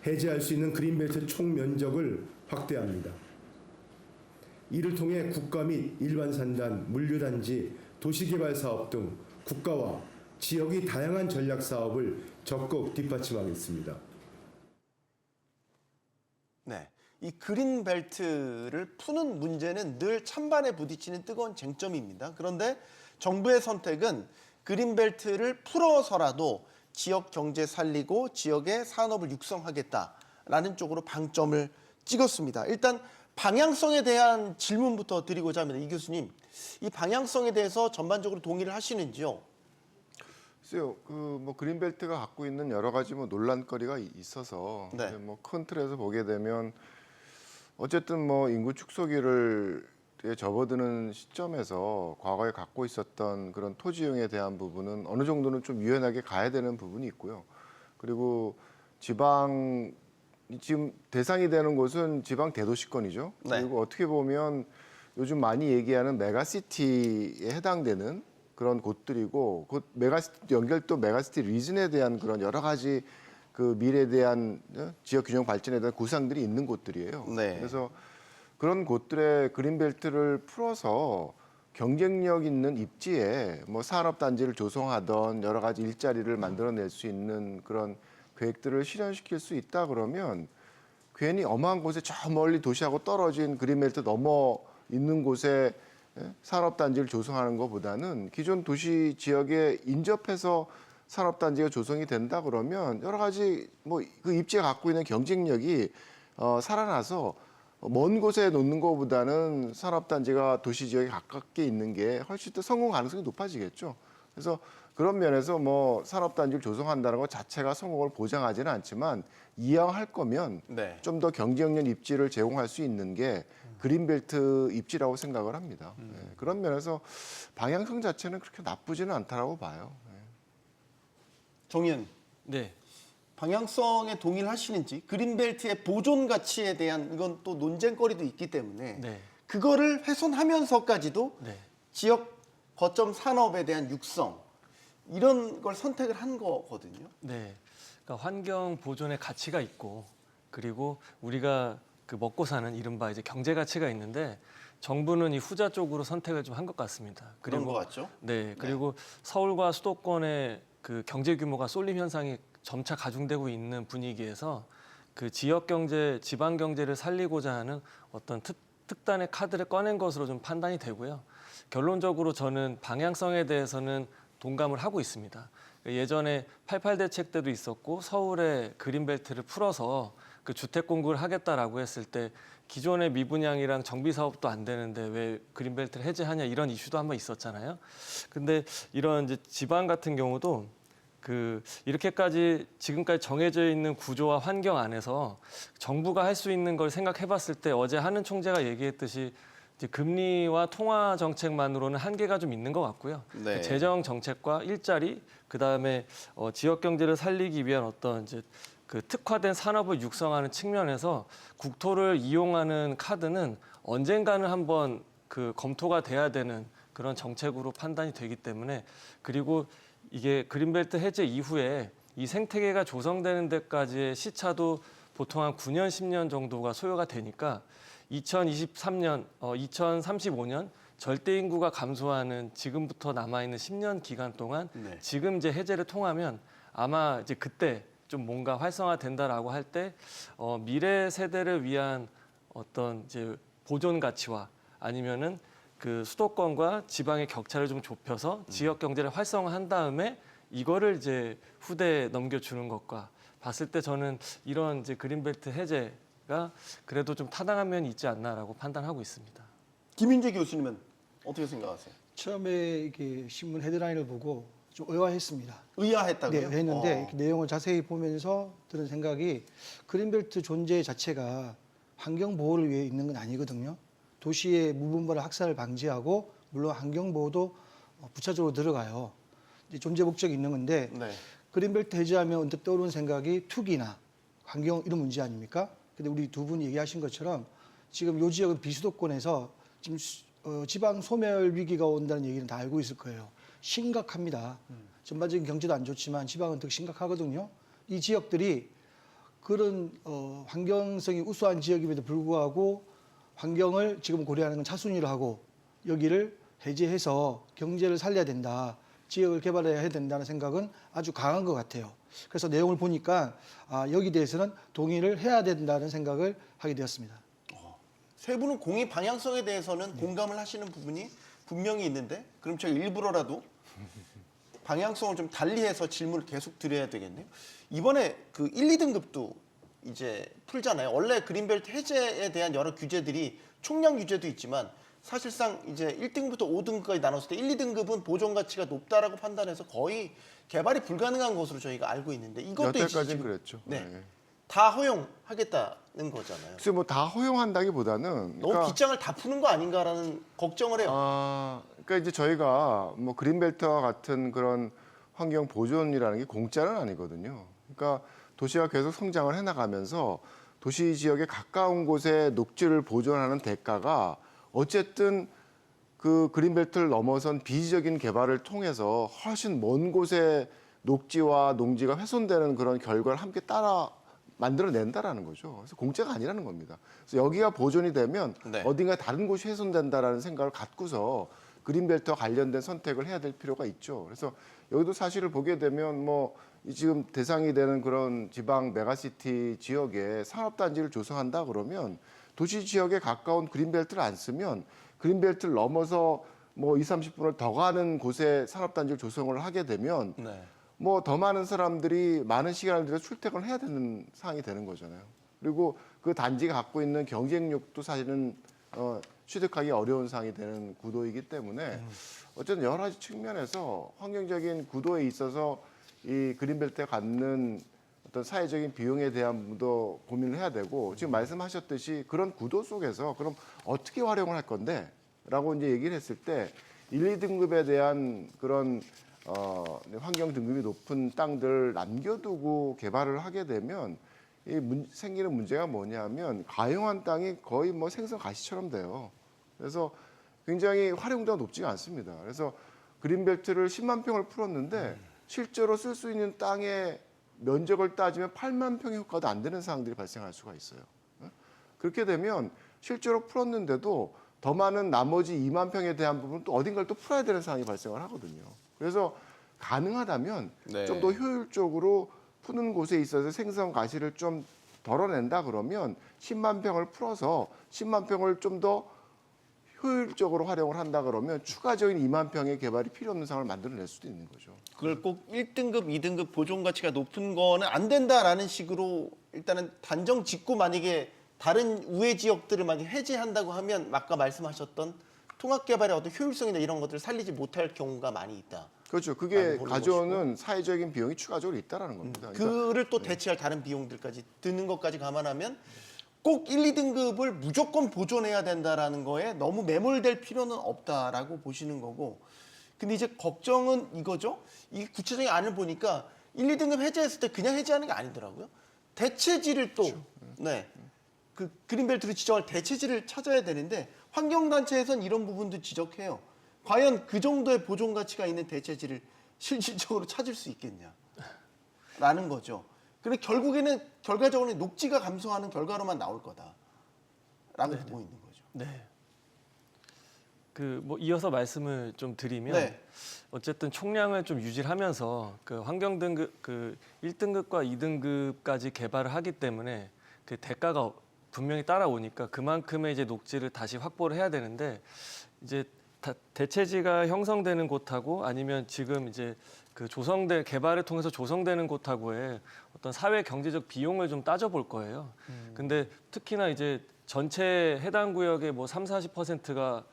[SPEAKER 4] 해제할 수 있는 그린벨트 총 면적을 확대합니다. 이를 통해 국가 및 일반산단, 물류단지, 도시개발사업 등 국가와 지역의 다양한 전략 사업을 적극 뒷받침하겠습니다.
[SPEAKER 1] 네, 이 그린벨트를 푸는 문제는 늘 찬반에 부딪히는 뜨거운 쟁점입니다. 그런데 정부의 선택은 그린벨트를 풀어서라도 지역 경제 살리고 지역의 산업을 육성하겠다라는 쪽으로 방점을 찍었습니다. 일단 방향성에 대한 질문부터 드리고자 합니다. 이 교수님, 이 방향성에 대해서 전반적으로 동의를 하시는지요?
[SPEAKER 5] 글쎄요, 뭐 그린벨트가 갖고 있는 여러 가지 뭐 논란거리가 있어서
[SPEAKER 1] 네.
[SPEAKER 5] 뭐 큰 틀에서 보게 되면 어쨌든 뭐 인구 축소기를 접어드는 시점에서 과거에 갖고 있었던 그런 토지용에 대한 부분은 어느 정도는 좀 유연하게 가야 되는 부분이 있고요. 그리고 지방 지금 대상이 되는 곳은 지방 대도시권이죠.
[SPEAKER 1] 네.
[SPEAKER 5] 그리고 어떻게 보면 요즘 많이 얘기하는 메가시티에 해당되는 그런 곳들이고, 그 메가시티 연결도 메가시티 리즌에 대한 그런 여러 가지 그 미래에 대한 지역 균형 발전에 대한 구상들이 있는 곳들이에요.
[SPEAKER 1] 네.
[SPEAKER 5] 그래서 그런 곳들의 그린벨트를 풀어서 경쟁력 있는 입지에 뭐 산업단지를 조성하던 여러 가지 일자리를 만들어낼 수 있는 그런 계획들을 실현시킬 수 있다 그러면 괜히 엄한 곳에 저 멀리 도시하고 떨어진 그린벨트 넘어 있는 곳에 산업단지를 조성하는 것보다는 기존 도시 지역에 인접해서 산업단지가 조성이 된다 그러면 여러 가지 뭐 그 입지가 갖고 있는 경쟁력이 살아나서 먼 곳에 놓는 것보다는 산업단지가 도시 지역에 가깝게 있는 게 훨씬 더 성공 가능성이 높아지겠죠. 그래서 그런 면에서 뭐 산업단지를 조성한다는 것 자체가 성공을 보장하지는 않지만 이왕 할 거면
[SPEAKER 1] 네.
[SPEAKER 5] 좀 더 경쟁력 입지를 제공할 수 있는 게 그린벨트 입지라고 생각을 합니다. 네, 그런 면에서 방향성 자체는 그렇게 나쁘지는 않다라고 봐요.
[SPEAKER 1] 정의원,
[SPEAKER 6] 네.
[SPEAKER 1] 방향성에 동의를 하시는지, 그린벨트의 보존 가치에 대한 이건 또 논쟁거리도 있기 때문에
[SPEAKER 6] 네.
[SPEAKER 1] 그거를 훼손하면서까지도
[SPEAKER 6] 네.
[SPEAKER 1] 지역 거점 산업에 대한 육성 이런 걸 선택을 한 거거든요.
[SPEAKER 6] 네. 그러니까 환경 보존의 가치가 있고, 그리고 우리가 그 먹고 사는 이른바 이제 경제 가치가 있는데 정부는 이 후자 쪽으로 선택을 좀 한 것 같습니다.
[SPEAKER 1] 그런 것 같죠?
[SPEAKER 6] 네. 그리고 서울과 수도권의 그 경제 규모가 쏠림 현상이 점차 가중되고 있는 분위기에서 그 지역 경제, 지방 경제를 살리고자 하는 어떤 특단의 카드를 꺼낸 것으로 좀 판단이 되고요. 결론적으로 저는 방향성에 대해서는 동감을 하고 있습니다. 예전에 88 대책 때도 있었고 서울에 그린벨트를 풀어서 그 주택 공급을 하겠다라고 했을 때 기존의 미분양이랑 정비 사업도 안 되는데 왜 그린벨트를 해제하냐 이런 이슈도 한번 있었잖아요. 근데 이런 이제 지방 같은 경우도 그 이렇게까지 지금까지 정해져 있는 구조와 환경 안에서 정부가 할 수 있는 걸 생각해봤을 때 어제 하는 총재가 얘기했듯이 이제 금리와 통화 정책만으로는 한계가 좀 있는 것 같고요.
[SPEAKER 1] 네.
[SPEAKER 6] 재정 정책과 일자리, 그 다음에 지역 경제를 살리기 위한 어떤 이제 그 특화된 산업을 육성하는 측면에서 국토를 이용하는 카드는 언젠가는 한번 그 검토가 돼야 되는 그런 정책으로 판단이 되기 때문에, 그리고 이게 그린벨트 해제 이후에 이 생태계가 조성되는 데까지의 시차도 보통 한 9년, 10년 정도가 소요가 되니까 2023년, 2035년 절대 인구가 감소하는 지금부터 남아있는 10년 기간 동안
[SPEAKER 1] 네.
[SPEAKER 6] 지금 이제 해제를 통하면 아마 이제 그때 좀 뭔가 활성화된다라고 할 때 미래 세대를 위한 어떤 이제 보존 가치와 아니면은 그 수도권과 지방의 격차를 좀 좁혀서 지역 경제를 활성화한 다음에 이거를 이제 후대에 넘겨주는 것과 봤을 때 저는 이런 이제 그린벨트 해제가 그래도 좀 타당한 면이 있지 않나라고 판단하고 있습니다.
[SPEAKER 1] 김윤재 교수님은 어떻게 생각하세요?
[SPEAKER 7] 처음에 이렇게 신문 헤드라인을 보고 좀 의아했습니다.
[SPEAKER 1] 의아했다고요?
[SPEAKER 7] 네, 했는데 이렇게 내용을 자세히 보면서 들은 생각이 그린벨트 존재 자체가 환경 보호를 위해 있는 건 아니거든요. 도시의 무분별한 확산을 방지하고 물론 환경 보호도 부차적으로 들어가요. 이제 존재 목적이 있는 건데
[SPEAKER 1] 네.
[SPEAKER 7] 그린벨트 해제하면 언뜻 떠오르는 생각이 투기나 환경 이런 문제 아닙니까? 근데 우리 두 분이 얘기하신 것처럼 지금 요 지역은 비수도권에서 지금 지방 소멸 위기가 온다는 얘기는 다 알고 있을 거예요. 심각합니다. 전반적인 경제도 안 좋지만 지방은 더 심각하거든요. 이 지역들이 그런 환경성이 우수한 지역임에도 불구하고 환경을 지금 고려하는 건 차순위로 하고 여기를 해제해서 경제를 살려야 된다. 지역을 개발해야 된다는 생각은 아주 강한 것 같아요. 그래서 내용을 보니까 여기 대해서는 동의를 해야 된다는 생각을 하게 되었습니다.
[SPEAKER 1] 세 분은 공의 방향성에 대해서는 공감을 하시는 부분이 분명히 있는데 그럼 제가 일부러라도 방향성을 좀 달리해서 질문을 계속 드려야 되겠네요. 이번에 그 1, 2등급도 이제 풀잖아요. 원래 그린벨트 해제에 대한 여러 규제들이 총량 규제도 있지만 사실상 이제 1등급부터 5등급까지 나눴을 때 1, 2등급은 보존 가치가 높다라고 판단해서 거의 개발이 불가능한 것으로 저희가 알고 있는데 이것도 이제
[SPEAKER 5] 여태까지는
[SPEAKER 1] 지금
[SPEAKER 5] 그랬죠.
[SPEAKER 1] 네.
[SPEAKER 5] 네.
[SPEAKER 1] 다 허용하겠다는 거잖아요.
[SPEAKER 5] 글쎄 뭐 다 허용한다기보다는
[SPEAKER 1] 너무 빗장을 다 푸는 거 아닌가라는 걱정을 해요.
[SPEAKER 5] 그러니까 이제 저희가 뭐 그린벨트와 같은 그런 환경 보존이라는 게 공짜는 아니거든요. 그러니까 도시가 계속 성장을 해나가면서 도시 지역에 가까운 곳에 녹지를 보존하는 대가가 어쨌든 그 그린벨트를 넘어선 비지적인 개발을 통해서 훨씬 먼 곳에 녹지와 농지가 훼손되는 그런 결과를 함께 따라 만들어낸다라는 거죠. 그래서 공짜가 아니라는 겁니다. 그래서 여기가 보존이 되면
[SPEAKER 1] 네.
[SPEAKER 5] 어딘가 다른 곳이 훼손된다라는 생각을 갖고서 그린벨트와 관련된 선택을 해야 될 필요가 있죠. 그래서 여기도 사실을 보게 되면 뭐 지금 대상이 되는 그런 지방 메가시티 지역에 산업단지를 조성한다 그러면 도시 지역에 가까운 그린벨트를 안 쓰면 그린벨트를 넘어서 뭐 20, 30분을 더 가는 곳에 산업단지를 조성을 하게 되면
[SPEAKER 1] 네.
[SPEAKER 5] 뭐 더 많은 사람들이 많은 시간을 들여 출퇴근을 해야 되는 상황이 되는 거잖아요. 그리고 그 단지가 갖고 있는 경쟁력도 사실은 취득하기 어려운 상황이 되는 구도이기 때문에 어쨌든 여러 가지 측면에서 환경적인 구도에 있어서 이 그린벨트에 갖는 어떤 사회적인 비용에 대한 부분도 고민을 해야 되고 지금 말씀하셨듯이 그런 구도 속에서 그럼 어떻게 활용을 할 건데? 라고 이제 얘기를 했을 때 1, 2등급에 대한 그런 환경 등급이 높은 땅들 남겨두고 개발을 하게 되면 생기는 문제가 뭐냐면 가용한 땅이 거의 뭐 생선 가시처럼 돼요. 그래서 굉장히 활용도가 높지가 않습니다. 그래서 그린벨트를 10만 평을 풀었는데 실제로 쓸 수 있는 땅의 면적을 따지면 8만 평의 효과도 안 되는 상황들이 발생할 수가 있어요. 그렇게 되면 실제로 풀었는데도 더 많은 나머지 2만 평에 대한 부분은 또 어딘가를 또 풀어야 되는 상황이 발생을 하거든요. 그래서 가능하다면
[SPEAKER 1] 네.
[SPEAKER 5] 좀 더 효율적으로 푸는 곳에 있어서 생선 가시를 좀 덜어낸다 그러면 10만 평을 풀어서 10만 평을 좀 더 효율적으로 활용을 한다 그러면 추가적인 2만 평의 개발이 필요 없는 상황을 만들어낼 수도 있는 거죠.
[SPEAKER 1] 그걸 꼭 1등급, 2등급 보존 가치가 높은 거는 안 된다라는 식으로 일단은 단정 짓고 만약에 다른 우회 지역들을 만약에 해제한다고 하면 아까 말씀하셨던 통합 개발의 어떤 효율성이나 이런 것들을 살리지 못할 경우가 많이 있다.
[SPEAKER 5] 그렇죠. 그게 가져오는 사회적인 비용이 추가적으로 있다라는 겁니다. 그러니까
[SPEAKER 1] 그를 또 대체할 다른 비용들까지 드는 것까지 감안하면 꼭 1, 2등급을 무조건 보존해야 된다라는 거에 너무 매몰될 필요는 없다라고 보시는 거고. 근데 이제 걱정은 이거죠. 이 구체적인 안을 보니까 1, 2등급 해제했을 때 그냥 해제하는 게 아니더라고요. 대체지를 또 그 그린벨트로 지정할 대체지를 찾아야 되는데 환경단체에서는 이런 부분도 지적해요. 과연 그 정도의 보존 가치가 있는 대체지를 실질적으로 찾을 수 있겠냐라는 거죠. 그래 결국에는 결과적으로 녹지가 감소하는 결과로만 나올 거다라고 보고 있는 거죠.
[SPEAKER 6] 네. 그 뭐 이어서 말씀을 좀 드리면
[SPEAKER 1] 네.
[SPEAKER 6] 어쨌든 총량을 좀 유지하면서 그 환경 등급 그 1등급과 2등급까지 개발을 하기 때문에 그 대가가 분명히 따라오니까 그만큼의 이제 녹지를 다시 확보를 해야 되는데 이제 대체지가 형성되는 곳하고 아니면 지금 이제 그 개발을 통해서 조성되는 곳하고의 어떤 사회 경제적 비용을 좀 따져볼 거예요. 근데 특히나 이제 전체 해당 구역의 뭐 30, 40%가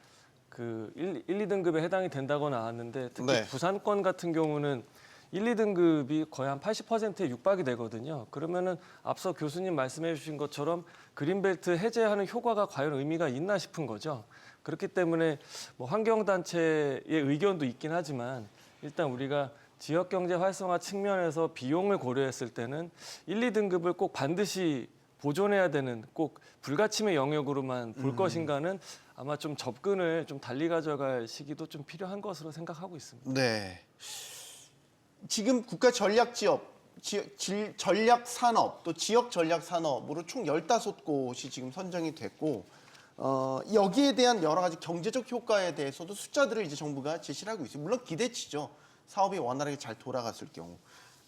[SPEAKER 6] 그 1, 2등급에 해당이 된다고 나왔는데 특히
[SPEAKER 1] 네.
[SPEAKER 6] 부산권 같은 경우는 1, 2등급이 거의 한 80%에 육박이 되거든요. 그러면은 앞서 교수님 말씀해 주신 것처럼 그린벨트 해제하는 효과가 과연 의미가 있나 싶은 거죠. 그렇기 때문에 뭐 환경단체의 의견도 있긴 하지만 일단 우리가 지역경제 활성화 측면에서 비용을 고려했을 때는 1, 2등급을 꼭 반드시 보존해야 되는 꼭 불가침의 영역으로만 볼 것인가는 아마 좀 접근을 좀 달리 가져갈 시기도 좀 필요한 것으로 생각하고 있습니다.
[SPEAKER 1] 네. 지금 국가 전략 지역, 전략 산업 또 지역 전략 산업으로 총 15곳이 지금 선정이 됐고 여기에 대한 여러 가지 경제적 효과에 대해서도 숫자들을 이제 정부가 제시를 하고 있어요. 물론 기대치죠. 사업이 원활하게 잘 돌아갔을 경우.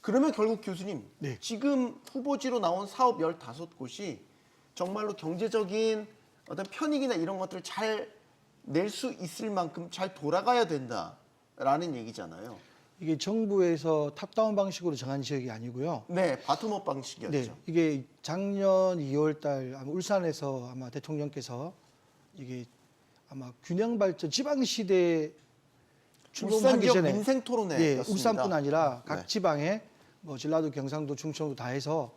[SPEAKER 1] 그러면 결국 교수님,
[SPEAKER 7] 네.
[SPEAKER 1] 지금 후보지로 나온 사업 15곳이 정말로 경제적인 어떤 편익이나 이런 것들을 잘 낼 수 있을 만큼 잘 돌아가야 된다라는 얘기잖아요.
[SPEAKER 7] 이게 정부에서 탑다운 방식으로 정한 지역이 아니고요.
[SPEAKER 1] 네, 바텀업 방식이었죠.
[SPEAKER 7] 네, 이게 작년 2월달 아마 울산에서 아마 대통령께서 이게 아마 균형 발전 지방 시대
[SPEAKER 1] 울산
[SPEAKER 7] 출범하기
[SPEAKER 1] 지역
[SPEAKER 7] 전에
[SPEAKER 1] 민생 토론회였습니다.
[SPEAKER 7] 예, 울산뿐 아니라 각
[SPEAKER 1] 네.
[SPEAKER 7] 지방에 뭐 전라도, 경상도, 충청도 다 해서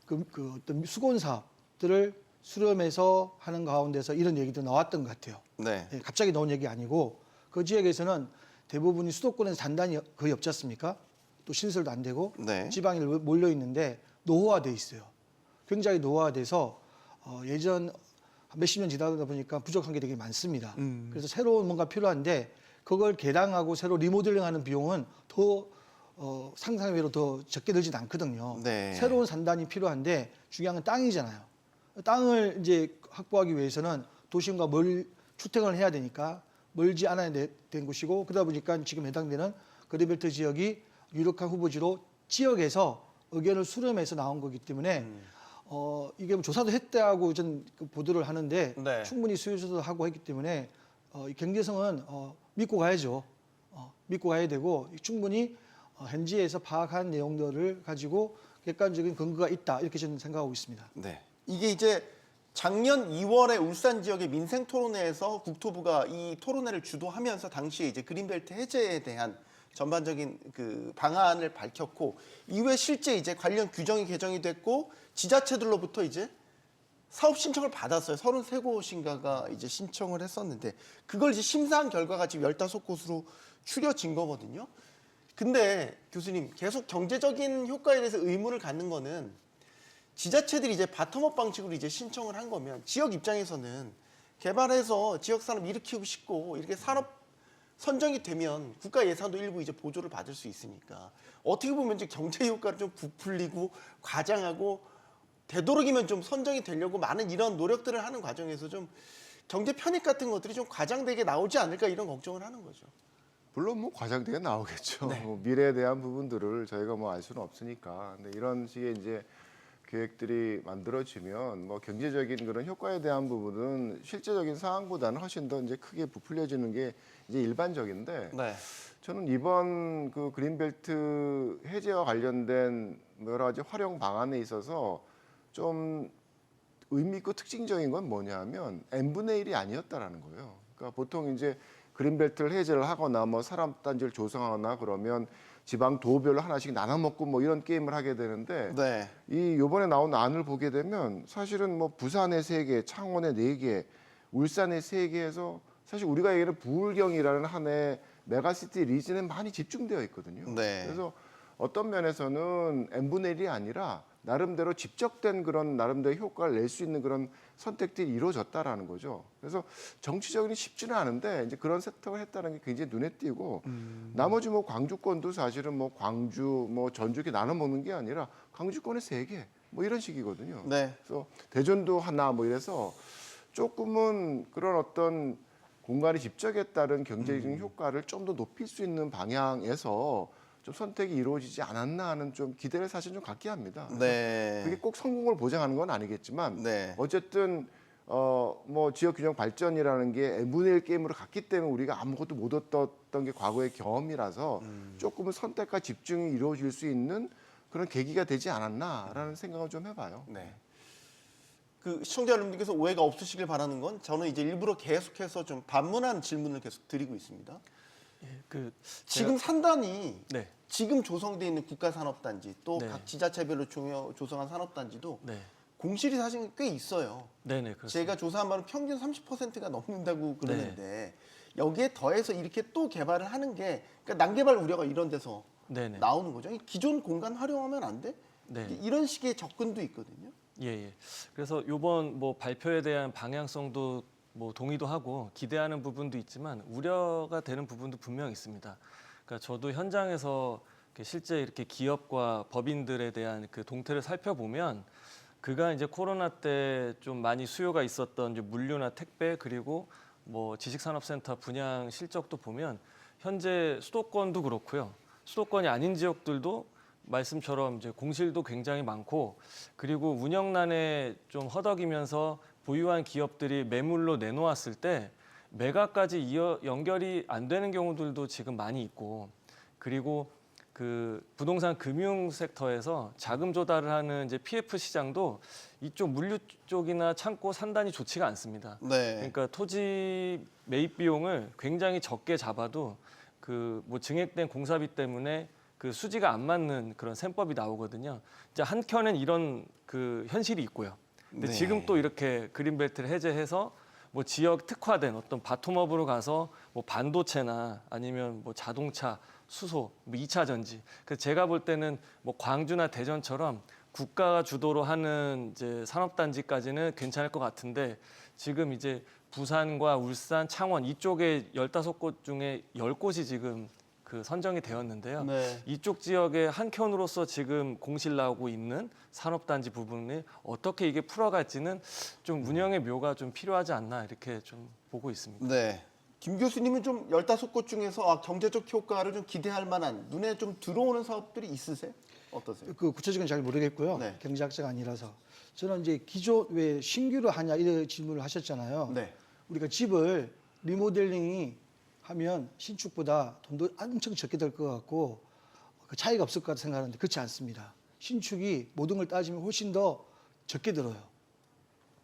[SPEAKER 7] 그 어떤 수건 사업들을 수렴해서 하는 가운데서 이런 얘기도 나왔던 것 같아요.
[SPEAKER 1] 네.
[SPEAKER 7] 예, 갑자기 나온 얘기 아니고 그 지역에서는 대부분이 수도권에서 단단히 거의 없지 않습니까? 또 신설도 안 되고
[SPEAKER 1] 네.
[SPEAKER 7] 지방에 몰려 있는데 노후화돼 있어요. 굉장히 노후화돼서 예전 몇십 년 지나다 보니까 부족한 게 되게 많습니다. 그래서 새로운 뭔가 필요한데 그걸 개량하고 새로 리모델링하는 비용은 더 상상 외로 더 적게 들진 않거든요.
[SPEAKER 1] 네.
[SPEAKER 7] 새로운 산단이 필요한데 중요한 건 땅이잖아요. 땅을 이제 확보하기 위해서는 도심과 주택을 해야 되니까 멀지 않아야 된 곳이고 그러다 보니까 지금 해당되는 그린벨트 지역이 유력한 후보지로 지역에서 의견을 수렴해서 나온 거기 때문에 이게 뭐 조사도 했다고 전 보도를 하는데
[SPEAKER 1] 네.
[SPEAKER 7] 충분히 수요 조사도 하고 했기 때문에 이 경제성은 믿고 가야죠. 믿고 가야 되고 충분히 현지에서 파악한 내용들을 가지고 객관적인 근거가 있다 이렇게 저는 생각하고 있습니다.
[SPEAKER 1] 네. 이게 이제 작년 2월에 울산 지역의 민생 토론회에서 국토부가 이 토론회를 주도하면서 당시에 이제 그린벨트 해제에 대한 전반적인 그 방안을 밝혔고 이후에 실제 이제 관련 규정이 개정이 됐고 지자체들로부터 이제 사업 신청을 받았어요. 33곳인가가 이제 신청을 했었는데 그걸 이제 심사한 결과가 지금 15곳으로 추려진 거거든요. 근데 교수님 계속 경제적인 효과에 대해서 의문을 갖는 거는 지자체들이 이제 바텀업 방식으로 이제 신청을 한 거면 지역 입장에서는 개발해서 지역 산업 일으키고 싶고 이렇게 산업 선정이 되면 국가 예산도 일부 이제 보조를 받을 수 있으니까 어떻게 보면 이제 경제 효과를 좀 부풀리고 과장하고 되도록이면 좀 선정이 되려고 많은 이런 노력들을 하는 과정에서 좀 경제 편익 같은 것들이 좀 과장되게 나오지 않을까 이런 걱정을 하는 거죠.
[SPEAKER 5] 물론 뭐 과장되게 나오겠죠.
[SPEAKER 1] 네.
[SPEAKER 5] 뭐 미래에 대한 부분들을 저희가 뭐 알 수는 없으니까. 근데 이런 식의 이제 계획들이 만들어지면 뭐 경제적인 그런 효과에 대한 부분은 실제적인 상황보다는 훨씬 더 이제 크게 부풀려지는 게 이제 일반적인데
[SPEAKER 1] 네.
[SPEAKER 5] 저는 이번 그 그린벨트 해제와 관련된 여러 가지 활용 방안에 있어서 좀 의미 있고 특징적인 건 뭐냐면 n분의 1이 아니었다라는 거예요. 그러니까 보통 이제 그린벨트를 해제를 하거나 뭐 산업단지를 조성하거나 그러면 지방 도별로 하나씩 나눠 먹고 뭐 이런 게임을 하게 되는데
[SPEAKER 1] 네.
[SPEAKER 5] 이 요번에 나온 안을 보게 되면 사실은 뭐 부산에 3개, 창원에 4개, 울산에 3개에서 사실 우리가 얘기하는 부울경이라는 하나의 메가시티 리즌에 많이 집중되어 있거든요.
[SPEAKER 1] 네.
[SPEAKER 5] 그래서 어떤 면에서는 n분의 1이 아니라 나름대로 집적된 그런 나름대로 효과를 낼 수 있는 그런 선택들이 이루어졌다라는 거죠. 그래서 정치적으로 쉽지는 않은데 이제 그런 선택을 했다는 게 굉장히 눈에 띄고 나머지 뭐 광주권도 사실은 뭐 광주, 뭐 전주 이렇게 나눠 먹는 게 아니라 광주권에 3개 뭐 이런 식이거든요.
[SPEAKER 1] 네.
[SPEAKER 5] 그래서 대전도 하나 뭐 이래서 조금은 그런 어떤 공간의 집적에 따른 경제적인 효과를 좀 더 높일 수 있는 방향에서 좀 선택이 이루어지지 않았나 하는 좀 기대를 사실 좀 갖게 합니다.
[SPEAKER 1] 네.
[SPEAKER 5] 그게 꼭 성공을 보장하는 건 아니겠지만
[SPEAKER 1] 네.
[SPEAKER 5] 어쨌든 뭐 지역 균형 발전이라는 게 n분의 1 게임으로 갔기 때문에 우리가 아무것도 못 얻었던 게 과거의 경험이라서 조금은 선택과 집중이 이루어질 수 있는 그런 계기가 되지 않았나라는 생각을 좀 해봐요.
[SPEAKER 1] 네. 그 시청자 여러분들께서 오해가 없으시길 바라는 건 저는 이제 일부러 계속해서 좀 반문하는 질문을 계속 드리고 있습니다.
[SPEAKER 6] 그
[SPEAKER 1] 지금 산단이
[SPEAKER 6] 네,
[SPEAKER 1] 지금 조성돼 있는 국가산업단지 또
[SPEAKER 6] 네.
[SPEAKER 1] 각 지자체별로 조성한 산업단지도
[SPEAKER 6] 네,
[SPEAKER 1] 공실이 사실 꽤 있어요.
[SPEAKER 6] 네네 그렇습니다.
[SPEAKER 1] 제가 조사한 바는 평균 30%가 넘는다고 그러는데 여기에 더해서 이렇게 또 개발을 하는 게 그러니까 난개발 우려가 이런 데서
[SPEAKER 6] 네네.
[SPEAKER 1] 나오는 거죠. 이 기존 공간 활용하면 안 돼?
[SPEAKER 6] 네.
[SPEAKER 1] 이런 식의 접근도 있거든요.
[SPEAKER 6] 예, 예. 그래서 이번 뭐 발표에 대한 방향성도 뭐 동의도 하고 기대하는 부분도 있지만 우려가 되는 부분도 분명 있습니다. 그러니까 저도 현장에서 실제 이렇게 기업과 법인들에 대한 그 동태를 살펴보면 그간 이제 코로나 때 좀 많이 수요가 있었던 이제 물류나 택배 그리고 뭐 지식산업센터 분양 실적도 보면 현재 수도권도 그렇고요. 수도권이 아닌 지역들도 말씀처럼 이제 공실도 굉장히 많고 그리고 운영난에 좀 허덕이면서 보유한 기업들이 매물로 내놓았을 때 매각까지 연결이 안 되는 경우들도 지금 많이 있고 그리고 그 부동산 금융 섹터에서 자금 조달을 하는 이제 PF 시장도 이쪽 물류 쪽이나 창고 산단이 좋지가 않습니다.
[SPEAKER 1] 네.
[SPEAKER 6] 그러니까 토지 매입 비용을 굉장히 적게 잡아도 그 뭐 증액된 공사비 때문에 그 수지가 안 맞는 그런 셈법이 나오거든요. 이제 한켠엔 이런 그 현실이 있고요. 근데
[SPEAKER 1] 네.
[SPEAKER 6] 지금 또 이렇게 그린벨트를 해제해서 뭐 지역 특화된 어떤 바텀업으로 가서 뭐 반도체나 아니면 뭐 자동차, 수소, 뭐 2차 전지. 그래서 제가 볼 때는 뭐 광주나 대전처럼 국가가 주도로 하는 이제 산업단지까지는 괜찮을 것 같은데 지금 이제 부산과 울산, 창원 이쪽에 15곳 중에 10곳이 지금 그 선정이 되었는데요.
[SPEAKER 1] 네.
[SPEAKER 6] 이쪽 지역의 한켠으로서 지금 공실 나오고 있는 산업단지 부분을 어떻게 이게 풀어갈지는 좀 운영의 묘가 좀 필요하지 않나 이렇게 좀 보고 있습니다.
[SPEAKER 1] 네. 김 교수님은 좀 15곳 중에서 경제적 효과를 좀 기대할 만한 눈에 좀 들어오는 사업들이 있으세요? 어떠세요?
[SPEAKER 7] 그 구체적인 잘 모르겠고요.
[SPEAKER 1] 네.
[SPEAKER 7] 경제학자가 아니라서 저는 이제 기존 왜 신규로 하냐 이런 질문을 하셨잖아요.
[SPEAKER 1] 네.
[SPEAKER 7] 우리가 집을 리모델링이 하면 신축보다 돈도 엄청 적게 들 것 같고 그 차이가 없을 것 같다 생각하는데 그렇지 않습니다. 신축이 모든 걸 따지면 훨씬 더 적게 들어요.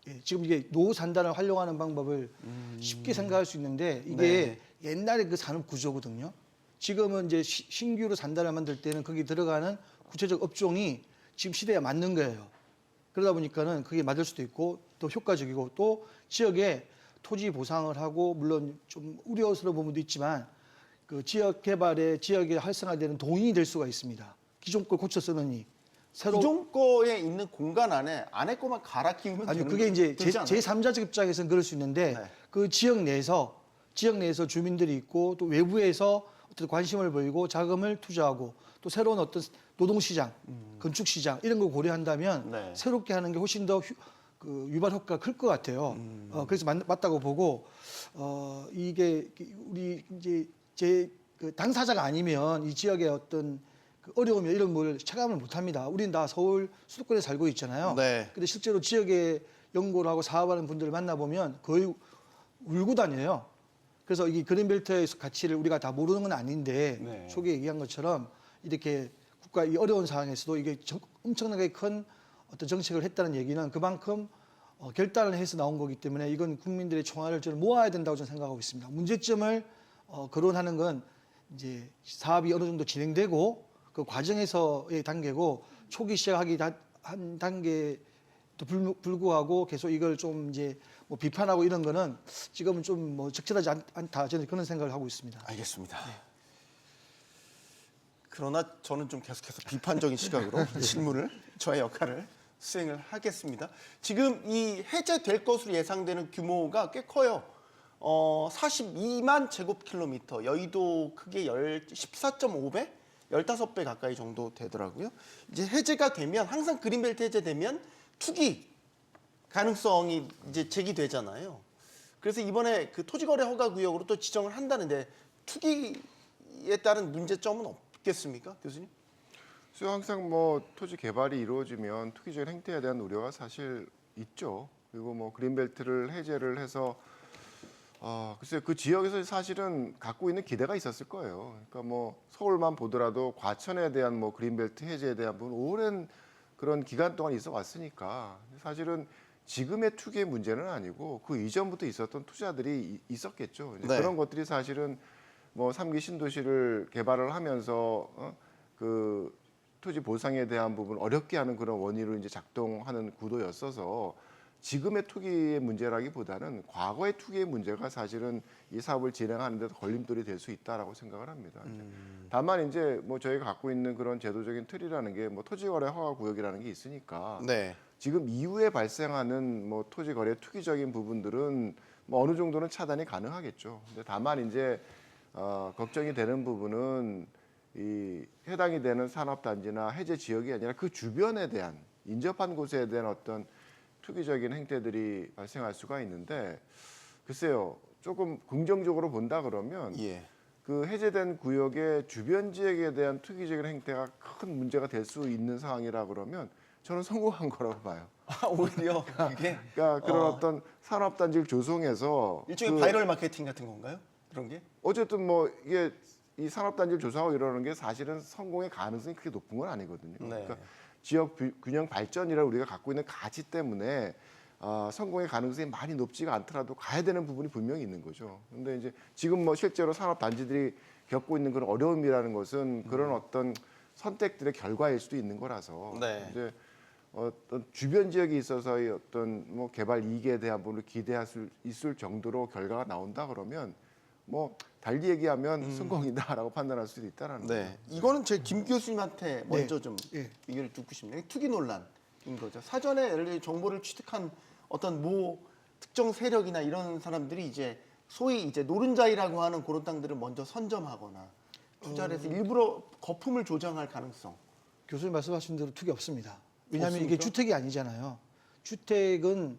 [SPEAKER 7] 예, 지금 이게 노후 산단을 활용하는 방법을 쉽게 생각할 수 있는데 이게 옛날에 그 산업 구조거든요. 지금은 이제 신규로 산단을 만들 때는 거기 들어가는 구체적 업종이 지금 시대에 맞는 거예요. 그러다 보니까는 그게 맞을 수도 있고 또 효과적이고 또 지역에 토지 보상을 하고 물론 좀 우려스러운 부분도 있지만 그 지역 개발에 지역에 활성화되는 동인이 될 수가 있습니다. 기존 걸 고쳐 쓰느니 새로
[SPEAKER 1] 기존 거에 있는 공간 안에 거만 갈아 끼우면
[SPEAKER 7] 아니
[SPEAKER 1] 되는
[SPEAKER 7] 그게 이제
[SPEAKER 1] 되지 않아요?
[SPEAKER 7] 제3자적 입장에서는 그럴 수 있는데
[SPEAKER 1] 네.
[SPEAKER 7] 그 지역 내에서 주민들이 있고 또 외부에서 어떤 관심을 보이고 자금을 투자하고 또 새로운 어떤 노동시장, 건축시장 이런 걸 고려한다면
[SPEAKER 1] 네.
[SPEAKER 7] 새롭게 하는 게 훨씬 더 그 유발 효과가 클 것 같아요. 그래서 맞다고 보고 이게 우리 이제 제 그 당사자가 아니면 이 지역의 어떤 그 어려움이나 이런 걸 체감을 못합니다. 우리는 다 서울 수도권에 살고 있잖아요.
[SPEAKER 1] 네.
[SPEAKER 7] 근데 실제로 지역에 연구를 하고 사업하는 분들을 만나보면 거의 울고 다녀요. 그래서 이 그린벨트의 가치를 우리가 다 모르는 건 아닌데
[SPEAKER 1] 네.
[SPEAKER 7] 초기에 얘기한 것처럼 이렇게 국가 이 어려운 상황에서도 이게 엄청나게 큰 어떤 정책을 했다는 얘기는 그만큼 결단을 해서 나온 거기 때문에 이건 국민들의 총알을 저는 모아야 된다고 저는 생각하고 있습니다. 문제점을 거론하는 건 이제 사업이 어느 정도 진행되고 그 과정에서의 단계고 초기 시작하기 한 단계도 불구하고 계속 이걸 좀 이제 뭐 비판하고 이런 거는 지금은 좀 뭐 적절하지 않다 저는 그런 생각을 하고 있습니다.
[SPEAKER 1] 알겠습니다. 그러나 저는 좀 계속해서 비판적인 시각으로 질문을 저의 역할을 수행을 하겠습니다. 지금 이 해제될 것으로 예상되는 규모가 꽤 커요. 42만 제곱킬로미터, 여의도 크기 14.5배, 15배 가까이 정도 되더라고요. 이제 해제가 되면 항상 그린벨트 해제되면 투기 가능성이 이제 제기되잖아요. 그래서 이번에 그 토지거래 허가 구역으로 또 지정을 한다는데 투기에 따른 문제점은 없겠습니까, 교수님?
[SPEAKER 5] 그래서 항상 뭐 토지 개발이 이루어지면 투기적인 행태에 대한 우려가 사실 있죠. 그리고 뭐 그린벨트를 해제를 해서 글쎄 그 지역에서 사실은 갖고 있는 기대가 있었을 거예요. 그러니까 뭐 서울만 보더라도 과천에 대한 뭐 그린벨트 해제에 대한 부분 오랜 그런 기간 동안 있어 왔으니까 사실은 지금의 투기의 문제는 아니고 그 이전부터 있었던 투자들이 있었겠죠. 이제
[SPEAKER 1] 네.
[SPEAKER 5] 그런 것들이 사실은 뭐 3기 신도시를 개발을 하면서 그 토지 보상에 대한 부분 어렵게 하는 그런 원인으로 이제 작동하는 구도였어서 지금의 투기의 문제라기보다는 과거의 투기의 문제가 사실은 이 사업을 진행하는 데도 걸림돌이 될 수 있다라고 생각을 합니다. 다만 이제 뭐 저희가 갖고 있는 그런 제도적인 틀이라는 게 뭐 토지거래 허가 구역이라는 게 있으니까
[SPEAKER 1] 네.
[SPEAKER 5] 지금 이후에 발생하는 뭐 토지거래 투기적인 부분들은 뭐 어느 정도는 차단이 가능하겠죠. 근데 다만 이제 걱정이 되는 부분은 이 해당이 되는 산업단지나 해제 지역이 아니라 그 주변에 대한 인접한 곳에 대한 어떤 투기적인 행태들이 발생할 수가 있는데 글쎄요 조금 긍정적으로 본다 그러면
[SPEAKER 1] 예.
[SPEAKER 5] 그 해제된 구역의 주변 지역에 대한 투기적인 행태가 큰 문제가 될 수 있는 상황이라 그러면 저는 성공한 거라고 봐요.
[SPEAKER 1] 오히려 이게
[SPEAKER 5] 그러니까 그런 어떤 산업단지를 조성해서
[SPEAKER 1] 일종의
[SPEAKER 5] 그
[SPEAKER 1] 바이럴 마케팅 같은 건가요? 그런 게?
[SPEAKER 5] 어쨌든 뭐 이게 이 산업단지를 조성하고 이러는 게 사실은 성공의 가능성이 그렇게 높은 건 아니거든요.
[SPEAKER 1] 네.
[SPEAKER 5] 그러니까 지역 균형 발전이라 우리가 갖고 있는 가치 때문에 성공의 가능성이 많이 높지가 않더라도 가야 되는 부분이 분명히 있는 거죠. 근데 이제 지금 뭐 실제로 산업단지들이 겪고 있는 그런 어려움이라는 것은 그런 어떤 선택들의 결과일 수도 있는 거라서
[SPEAKER 1] 네.
[SPEAKER 5] 이제 어떤 주변 지역에 있어서의 어떤 뭐 개발 이익에 대한 부분을 기대할 수 있을 정도로 결과가 나온다 그러면 뭐 달리 얘기하면 성공이다라고 판단할 수도 있다라는 거죠.
[SPEAKER 1] 네. 이거는 제 김 교수님한테 먼저 좀
[SPEAKER 7] 예.
[SPEAKER 1] 의견을 듣고 싶네요. 투기 논란인 거죠. 사전에 예를 들어 정보를 취득한 어떤 뭐 특정 세력이나 이런 사람들이 이제 소위 이제 노른자이라고 하는 그런 땅들을 먼저 선점하거나 투자를 해서 일부러 거품을 조장할 가능성.
[SPEAKER 7] 교수님 말씀하신 대로 투기 없습니다. 왜냐하면 이게
[SPEAKER 1] 없습니까?
[SPEAKER 7] 주택이 아니잖아요. 주택은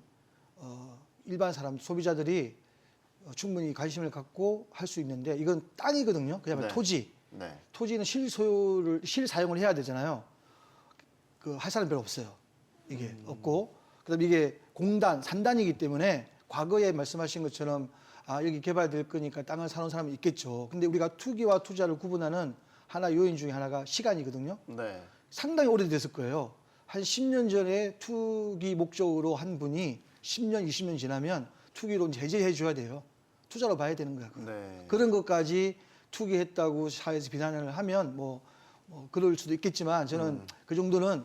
[SPEAKER 7] 일반 사람 소비자들이 충분히 관심을 갖고 할 수 있는데 이건 땅이거든요. 그야말로
[SPEAKER 1] 네.
[SPEAKER 7] 토지.
[SPEAKER 1] 네.
[SPEAKER 7] 토지는 실사용을 해야 되잖아요. 그 할 사람 별로 없어요. 이게 없고 그다음에 이게 공단, 산단이기 때문에 과거에 말씀하신 것처럼 여기 개발될 거니까 땅을 사는 사람이 있겠죠. 근데 우리가 투기와 투자를 구분하는 하나 요인 중에 하나가 시간이거든요.
[SPEAKER 1] 네.
[SPEAKER 7] 상당히 오래됐을 거예요. 한 10년 전에 투기 목적으로 한 분이 10년, 20년 지나면 투기로 제재해 줘야 돼요. 투자로 봐야 되는 거야.
[SPEAKER 1] 네.
[SPEAKER 7] 그런 것까지 투기했다고 사회에서 비난을 하면 뭐 그럴 수도 있겠지만 저는 그 정도는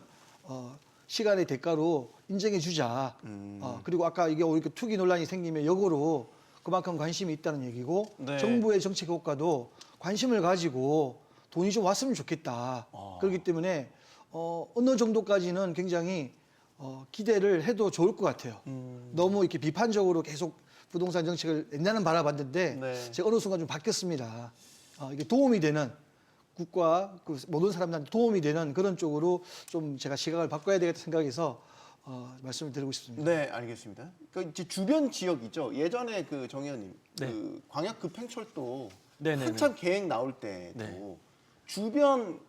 [SPEAKER 7] 시간의 대가로 인정해 주자. 그리고 아까 이게 이렇게 투기 논란이 생기면 역으로 그만큼 관심이 있다는 얘기고
[SPEAKER 1] 네.
[SPEAKER 7] 정부의 정책 효과도 관심을 가지고 돈이 좀 왔으면 좋겠다. 그렇기 때문에 어느 정도까지는 굉장히 기대를 해도 좋을 것 같아요. 너무 이렇게 비판적으로 계속 부동산 정책을 옛날은 바라봤는데
[SPEAKER 1] 네.
[SPEAKER 7] 제가 어느 순간 좀 바뀌었습니다. 이게 도움이 되는 국가 그 모든 사람들한테 도움이 되는 그런 쪽으로 좀 제가 시각을 바꿔야 되겠다 생각해서 말씀을 드리고 싶습니다.
[SPEAKER 1] 네, 알겠습니다. 그 이제 주변 지역이죠. 예전에 그 정 의원님,
[SPEAKER 6] 네.
[SPEAKER 1] 그 광역 급행철도
[SPEAKER 6] 네네네.
[SPEAKER 1] 한참 계획 나올 때도
[SPEAKER 6] 네.
[SPEAKER 1] 주변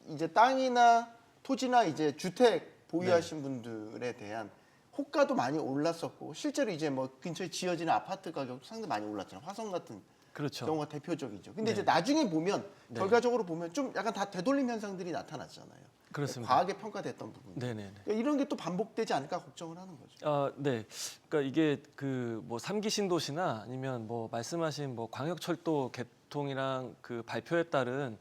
[SPEAKER 1] 이제 땅이나 토지나 이제 주택 보유하신
[SPEAKER 6] 네.
[SPEAKER 1] 분들에 대한 호가도 많이 올랐었고 실제로 이제 뭐 근처에 지어지는 아파트 가격도 상당히 많이 올랐잖아요. 화성 같은
[SPEAKER 6] 그렇죠.
[SPEAKER 1] 경우가 대표적이죠. 근데
[SPEAKER 6] 네.
[SPEAKER 1] 이제 나중에 보면
[SPEAKER 6] 네.
[SPEAKER 1] 결과적으로 보면 좀 약간 다 되돌림 현상들이 나타났잖아요.
[SPEAKER 6] 그렇습니다.
[SPEAKER 1] 과하게 평가됐던 부분.
[SPEAKER 6] 네네네.
[SPEAKER 1] 이런 게 또 반복되지 않을까 걱정을 하는 거죠.
[SPEAKER 6] 네. 그러니까 이게 그 뭐 3기 신도시나 아니면 뭐 말씀하신 뭐 광역철도 개통이랑 그 발표에 따른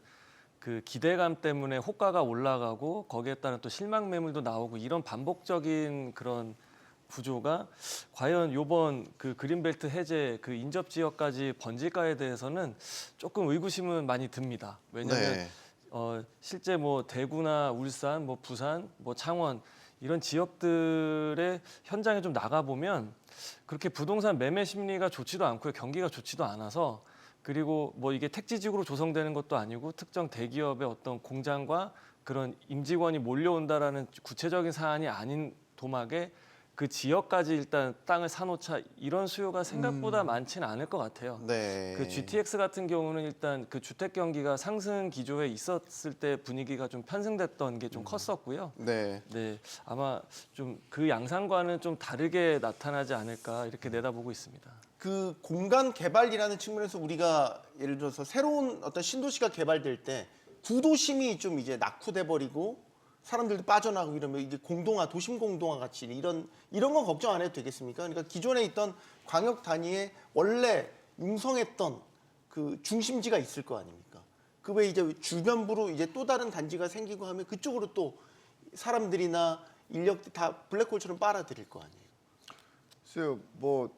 [SPEAKER 6] 그 기대감 때문에 호가가 올라가고 거기에 따른 또 실망 매물도 나오고 이런 반복적인 그런 구조가 과연 요번 그 그린벨트 해제 그 인접 지역까지 번질까에 대해서는 조금 의구심은 많이 듭니다. 왜냐하면
[SPEAKER 1] 네.
[SPEAKER 6] 실제 뭐 대구나 울산, 뭐 부산, 뭐 창원 이런 지역들의 현장에 좀 나가 보면 그렇게 부동산 매매 심리가 좋지도 않고요, 경기가 좋지도 않아서 그리고 뭐 이게 택지지구로 조성되는 것도 아니고 특정 대기업의 어떤 공장과 그런 임직원이 몰려온다라는 구체적인 사안이 아닌 도막에 그 지역까지 일단 땅을 사놓자 이런 수요가 생각보다 많지는 않을 것 같아요.
[SPEAKER 1] 네.
[SPEAKER 6] 그 GTX 같은 경우는 일단 그 주택 경기가 상승 기조에 있었을 때 분위기가 좀 편승됐던 게 좀 컸었고요.
[SPEAKER 1] 네.
[SPEAKER 6] 네, 아마 좀 그 양상과는 좀 다르게 나타나지 않을까 이렇게 내다보고 있습니다.
[SPEAKER 1] 그 공간 개발이라는 측면에서 우리가 예를 들어서 새로운 어떤 신도시가 개발될 때 구도심이 좀 이제 낙후돼 버리고 사람들도 빠져나가고 이러면 이게 공동화, 도심 공동화 같이 이런 건 걱정 안 해도 되겠습니까? 그러니까 기존에 있던 광역 단위에 원래 융성했던 그 중심지가 있을 거 아닙니까? 그 외에 이제 주변부로 이제 또 다른 단지가 생기고 하면 그쪽으로 또 사람들이나 인력 다 블랙홀처럼 빨아들일 거 아니에요.
[SPEAKER 5] 글쎄요, 뭐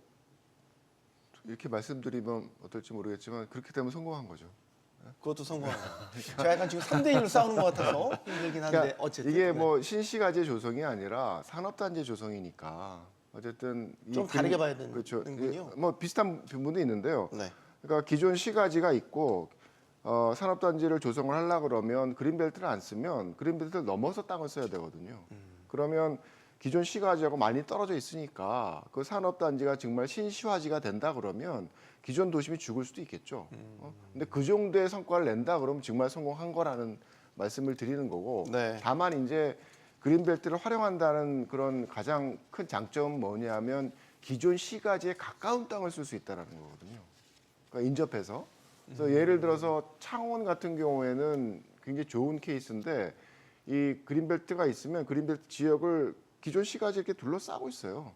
[SPEAKER 5] 이렇게 말씀드리면 어떨지 모르겠지만 그렇게 되면 성공한 거죠.
[SPEAKER 1] 그것도 성공하고. 제가 약간 지금 3대 1로 싸우는 것 같아서 힘들긴 한데
[SPEAKER 5] 그러니까
[SPEAKER 1] 어쨌든
[SPEAKER 5] 이게
[SPEAKER 1] 네.
[SPEAKER 5] 뭐 신시가지 조성이 아니라 산업단지 조성이니까 어쨌든
[SPEAKER 1] 좀 다르게 봐야 되는군요.
[SPEAKER 5] 그렇죠. 뭐 비슷한 부분도 있는데요.
[SPEAKER 1] 네.
[SPEAKER 5] 그러니까 기존 시가지가 있고 산업단지를 조성을 하려고 그러면 그린벨트를 안 쓰면 그린벨트를 넘어서 땅을 써야 되거든요. 그러면 기존 시가지하고 많이 떨어져 있으니까 그 산업단지가 정말 신시화지가 된다 그러면 기존 도심이 죽을 수도 있겠죠. 근데 그 정도의 성과를 낸다 그러면 정말 성공한 거라는 말씀을 드리는 거고
[SPEAKER 1] 네.
[SPEAKER 5] 다만 이제 그린벨트를 활용한다는 그런 가장 큰 장점은 뭐냐면 기존 시가지에 가까운 땅을 쓸 수 있다는 거거든요. 그러니까 인접해서. 그래서 예를 들어서 창원 같은 경우에는 굉장히 좋은 케이스인데 이 그린벨트가 있으면 그린벨트 지역을 기존 시가지 이렇게 둘러싸고 있어요.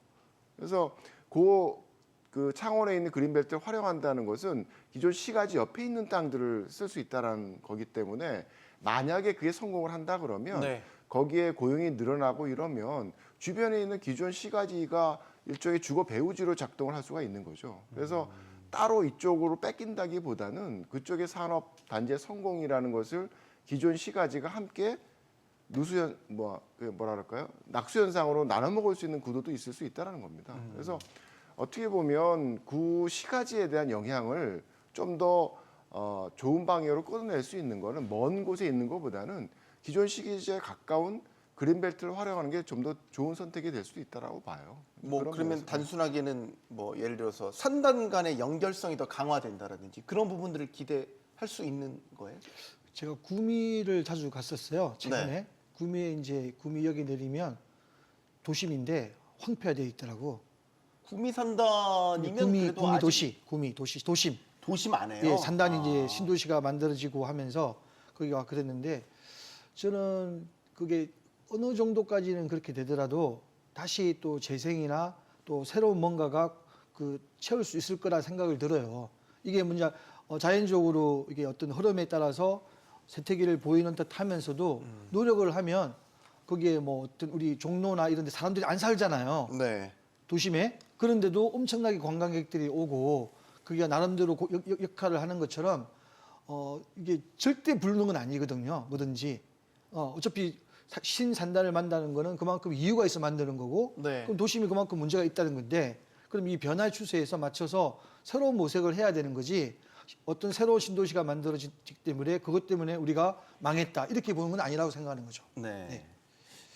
[SPEAKER 5] 그래서 그 창원에 있는 그린벨트를 활용한다는 것은 기존 시가지 옆에 있는 땅들을 쓸 수 있다는 거기 때문에 만약에 그게 성공을 한다 그러면
[SPEAKER 1] 네.
[SPEAKER 5] 거기에 고용이 늘어나고 이러면 주변에 있는 기존 시가지가 일종의 주거 배후지로 작동을 할 수가 있는 거죠. 그래서 따로 이쪽으로 뺏긴다기보다는 그쪽의 산업 단지의 성공이라는 것을 기존 시가지가 함께 누수현 뭐라 그럴까요? 낙수 현상으로 나눠 먹을 수 있는 구도도 있을 수 있다라는 겁니다. 그래서 어떻게 보면 구 시가지에 대한 영향을 좀 더 좋은 방향으로 끌어낼 수 있는 거는 먼 곳에 있는 것보다는 기존 시가지에 가까운 그린벨트를 활용하는 게 좀 더 좋은 선택이 될 수도 있다라고 봐요.
[SPEAKER 1] 뭐
[SPEAKER 5] 그런
[SPEAKER 1] 그러면
[SPEAKER 5] 면에서.
[SPEAKER 1] 단순하게는 뭐 예를 들어서 산단 간의 연결성이 더 강화된다라든지 그런 부분들을 기대할 수 있는 거예요?
[SPEAKER 7] 제가 구미를 자주 갔었어요. 최근에 구미에 이제 구미역에 내리면 도심인데 황폐화되어 있더라고.
[SPEAKER 1] 구미 산단이면 그래도
[SPEAKER 7] 구미
[SPEAKER 1] 아직
[SPEAKER 7] 도시, 도심.
[SPEAKER 1] 도심 안에요.
[SPEAKER 7] 예, 산단이 이제 신도시가 만들어지고 하면서 거기가 그랬는데 저는 그게 어느 정도까지는 그렇게 되더라도 다시 또 재생이나 또 새로운 뭔가가 그 채울 수 있을 거라 생각을 들어요. 이게 뭐냐 자연적으로 이게 어떤 흐름에 따라서 쇠퇴기를 보이는 듯 하면서도 노력을 하면 거기에 뭐 어떤 우리 종로나 이런 데 사람들이 안 살잖아요.
[SPEAKER 1] 네.
[SPEAKER 7] 도심에. 그런데도 엄청나게 관광객들이 오고 그게 나름대로 역할을 하는 것처럼 이게 절대 불능은 아니거든요. 뭐든지. 어차피 신산단을 만드는 거는 그만큼 이유가 있어 만드는 거고
[SPEAKER 1] 네.
[SPEAKER 7] 그럼 도심이 그만큼 문제가 있다는 건데 그럼 이 변화의 추세에서 맞춰서 새로운 모색을 해야 되는 거지 어떤 새로운 신도시가 만들어지기 때문에 그것 때문에 우리가 망했다 이렇게 보는 건 아니라고 생각하는 거죠.
[SPEAKER 1] 네.
[SPEAKER 7] 네.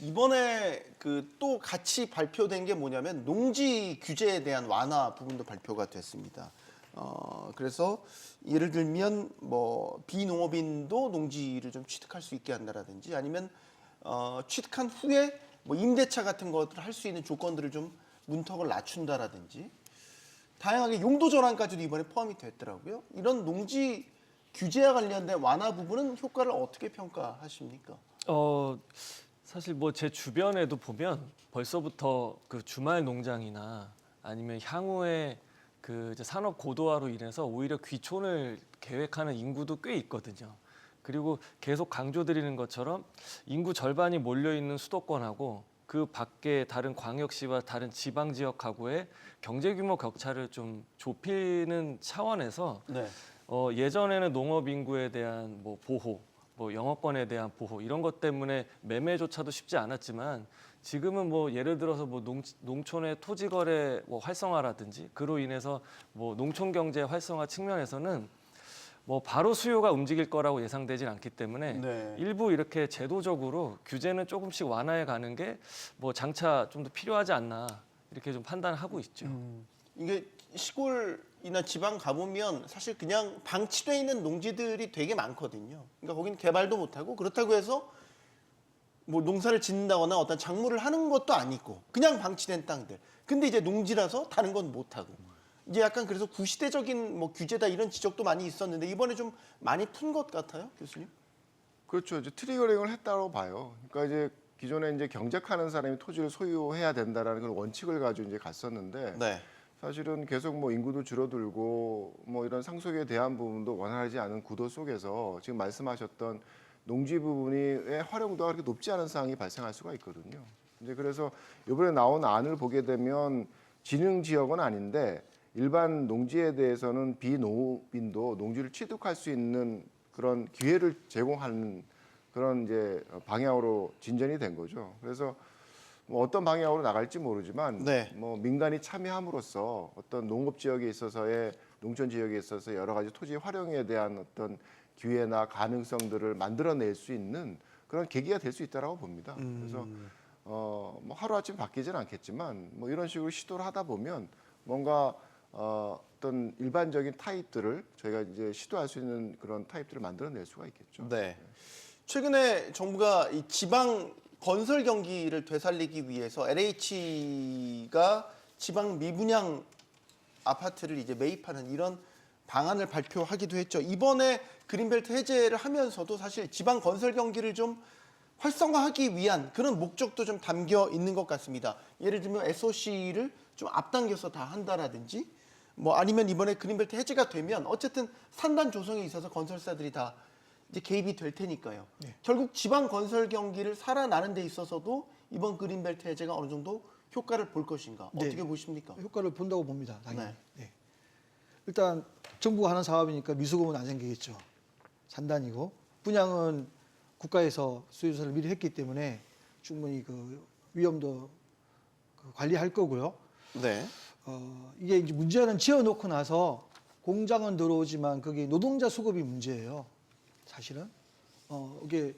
[SPEAKER 1] 이번에 그 또 같이 발표된 게 뭐냐면 농지 규제에 대한 완화 부분도 발표가 됐습니다. 그래서 예를 들면 뭐 비농업인도 농지를 좀 취득할 수 있게 한다라든지 아니면 취득한 후에 뭐 임대차 같은 것들을 할 수 있는 조건들을 좀 문턱을 낮춘다라든지 다양하게 용도 전환까지도 이번에 포함이 됐더라고요. 이런 농지 규제와 관련된 완화 부분은 효과를 어떻게 평가하십니까?
[SPEAKER 6] 사실 뭐 제 주변에도 보면 벌써부터 그 주말 농장이나 아니면 향후에 그 이제 산업 고도화로 인해서 오히려 귀촌을 계획하는 인구도 꽤 있거든요. 그리고 계속 강조드리는 것처럼 인구 절반이 몰려 있는 수도권하고 그 밖에 다른 광역시와 다른 지방 지역하고의 경제 규모 격차를 좀 좁히는 차원에서
[SPEAKER 1] 네.
[SPEAKER 6] 예전에는 농업 인구에 대한 뭐 보호, 뭐 영어권에 대한 보호 이런 것 때문에 매매조차도 쉽지 않았지만 지금은 뭐 예를 들어서 뭐 농촌의 토지 거래 뭐 활성화라든지 그로 인해서 뭐 농촌 경제 활성화 측면에서는 뭐 바로 수요가 움직일 거라고 예상되진 않기 때문에
[SPEAKER 1] 네.
[SPEAKER 6] 일부 이렇게 제도적으로 규제는 조금씩 완화해 가는 게 뭐 장차 좀 더 필요하지 않나 이렇게 좀 판단하고 있죠.
[SPEAKER 1] 이게 시골이나 지방 가보면 사실 그냥 방치돼 있는 농지들이 되게 많거든요. 그러니까 거긴 개발도 못하고 그렇다고 해서 뭐 농사를 짓는다거나 어떤 작물을 하는 것도 아니고 그냥 방치된 땅들. 근데 이제 농지라서 다른 건 못하고. 이제 약간 그래서 구시대적인 뭐 규제다 이런 지적도 많이 있었는데 이번에 좀 많이 푼 것 같아요, 교수님?
[SPEAKER 5] 그렇죠. 이제 트리거링을 했다고 봐요. 그러니까 이제 기존에 이제 경작하는 사람이 토지를 소유해야 된다라는 그런 원칙을 가지고 이제 갔었는데
[SPEAKER 1] 네.
[SPEAKER 5] 사실은 계속 뭐 인구도 줄어들고 뭐 이런 상속에 대한 부분도 원활하지 않은 구도 속에서 지금 말씀하셨던 농지 부분의 활용도가 그렇게 높지 않은 상황이 발생할 수가 있거든요. 이제 그래서 이번에 나온 안을 보게 되면 진흥 지역은 아닌데 일반 농지에 대해서는 비농업인도 농지를 취득할 수 있는 그런 기회를 제공하는 그런 이제 방향으로 진전이 된 거죠. 그래서 뭐 어떤 방향으로 나갈지 모르지만
[SPEAKER 1] 네.
[SPEAKER 5] 뭐 민간이 참여함으로써 어떤 농업 지역에 있어서의 농촌 지역에 있어서 여러 가지 토지 활용에 대한 어떤 기회나 가능성들을 만들어낼 수 있는 그런 계기가 될 수 있다라고 봅니다. 그래서 뭐 하루아침 바뀌지는 않겠지만 뭐 이런 식으로 시도를 하다 보면 뭔가 어떤 일반적인 타입들을 저희가 이제 시도할 수 있는 그런 타입들을 만들어낼 수가 있겠죠.
[SPEAKER 1] 네. 최근에 정부가 이 지방 건설 경기를 되살리기 위해서 LH가 지방 미분양 아파트를 이제 매입하는 이런 방안을 발표하기도 했죠. 이번에 그린벨트 해제를 하면서도 사실 지방 건설 경기를 좀 활성화하기 위한 그런 목적도 좀 담겨 있는 것 같습니다. 예를 들면 SOC를 좀 앞당겨서 다 한다라든지 뭐 아니면 이번에 그린벨트 해제가 되면 어쨌든 산단 조성에 있어서 건설사들이 다 이제 개입이 될 테니까요.
[SPEAKER 7] 네.
[SPEAKER 1] 결국 지방 건설 경기를 살아나는 데 있어서도 이번 그린벨트 해제가 어느 정도 효과를 볼 것인가?
[SPEAKER 7] 네.
[SPEAKER 1] 어떻게 보십니까?
[SPEAKER 7] 효과를 본다고 봅니다. 당연히.
[SPEAKER 1] 네.
[SPEAKER 7] 네. 일단 정부가 하는 사업이니까 미수금은 안 생기겠죠. 산단이고 분양은 국가에서 수요조사를 미리 했기 때문에 충분히 그 위험도 관리할 거고요.
[SPEAKER 1] 네.
[SPEAKER 7] 이게 이제 문제는 지어놓고 나서 공장은 들어오지만 그게 노동자 수급이 문제예요. 사실은 이게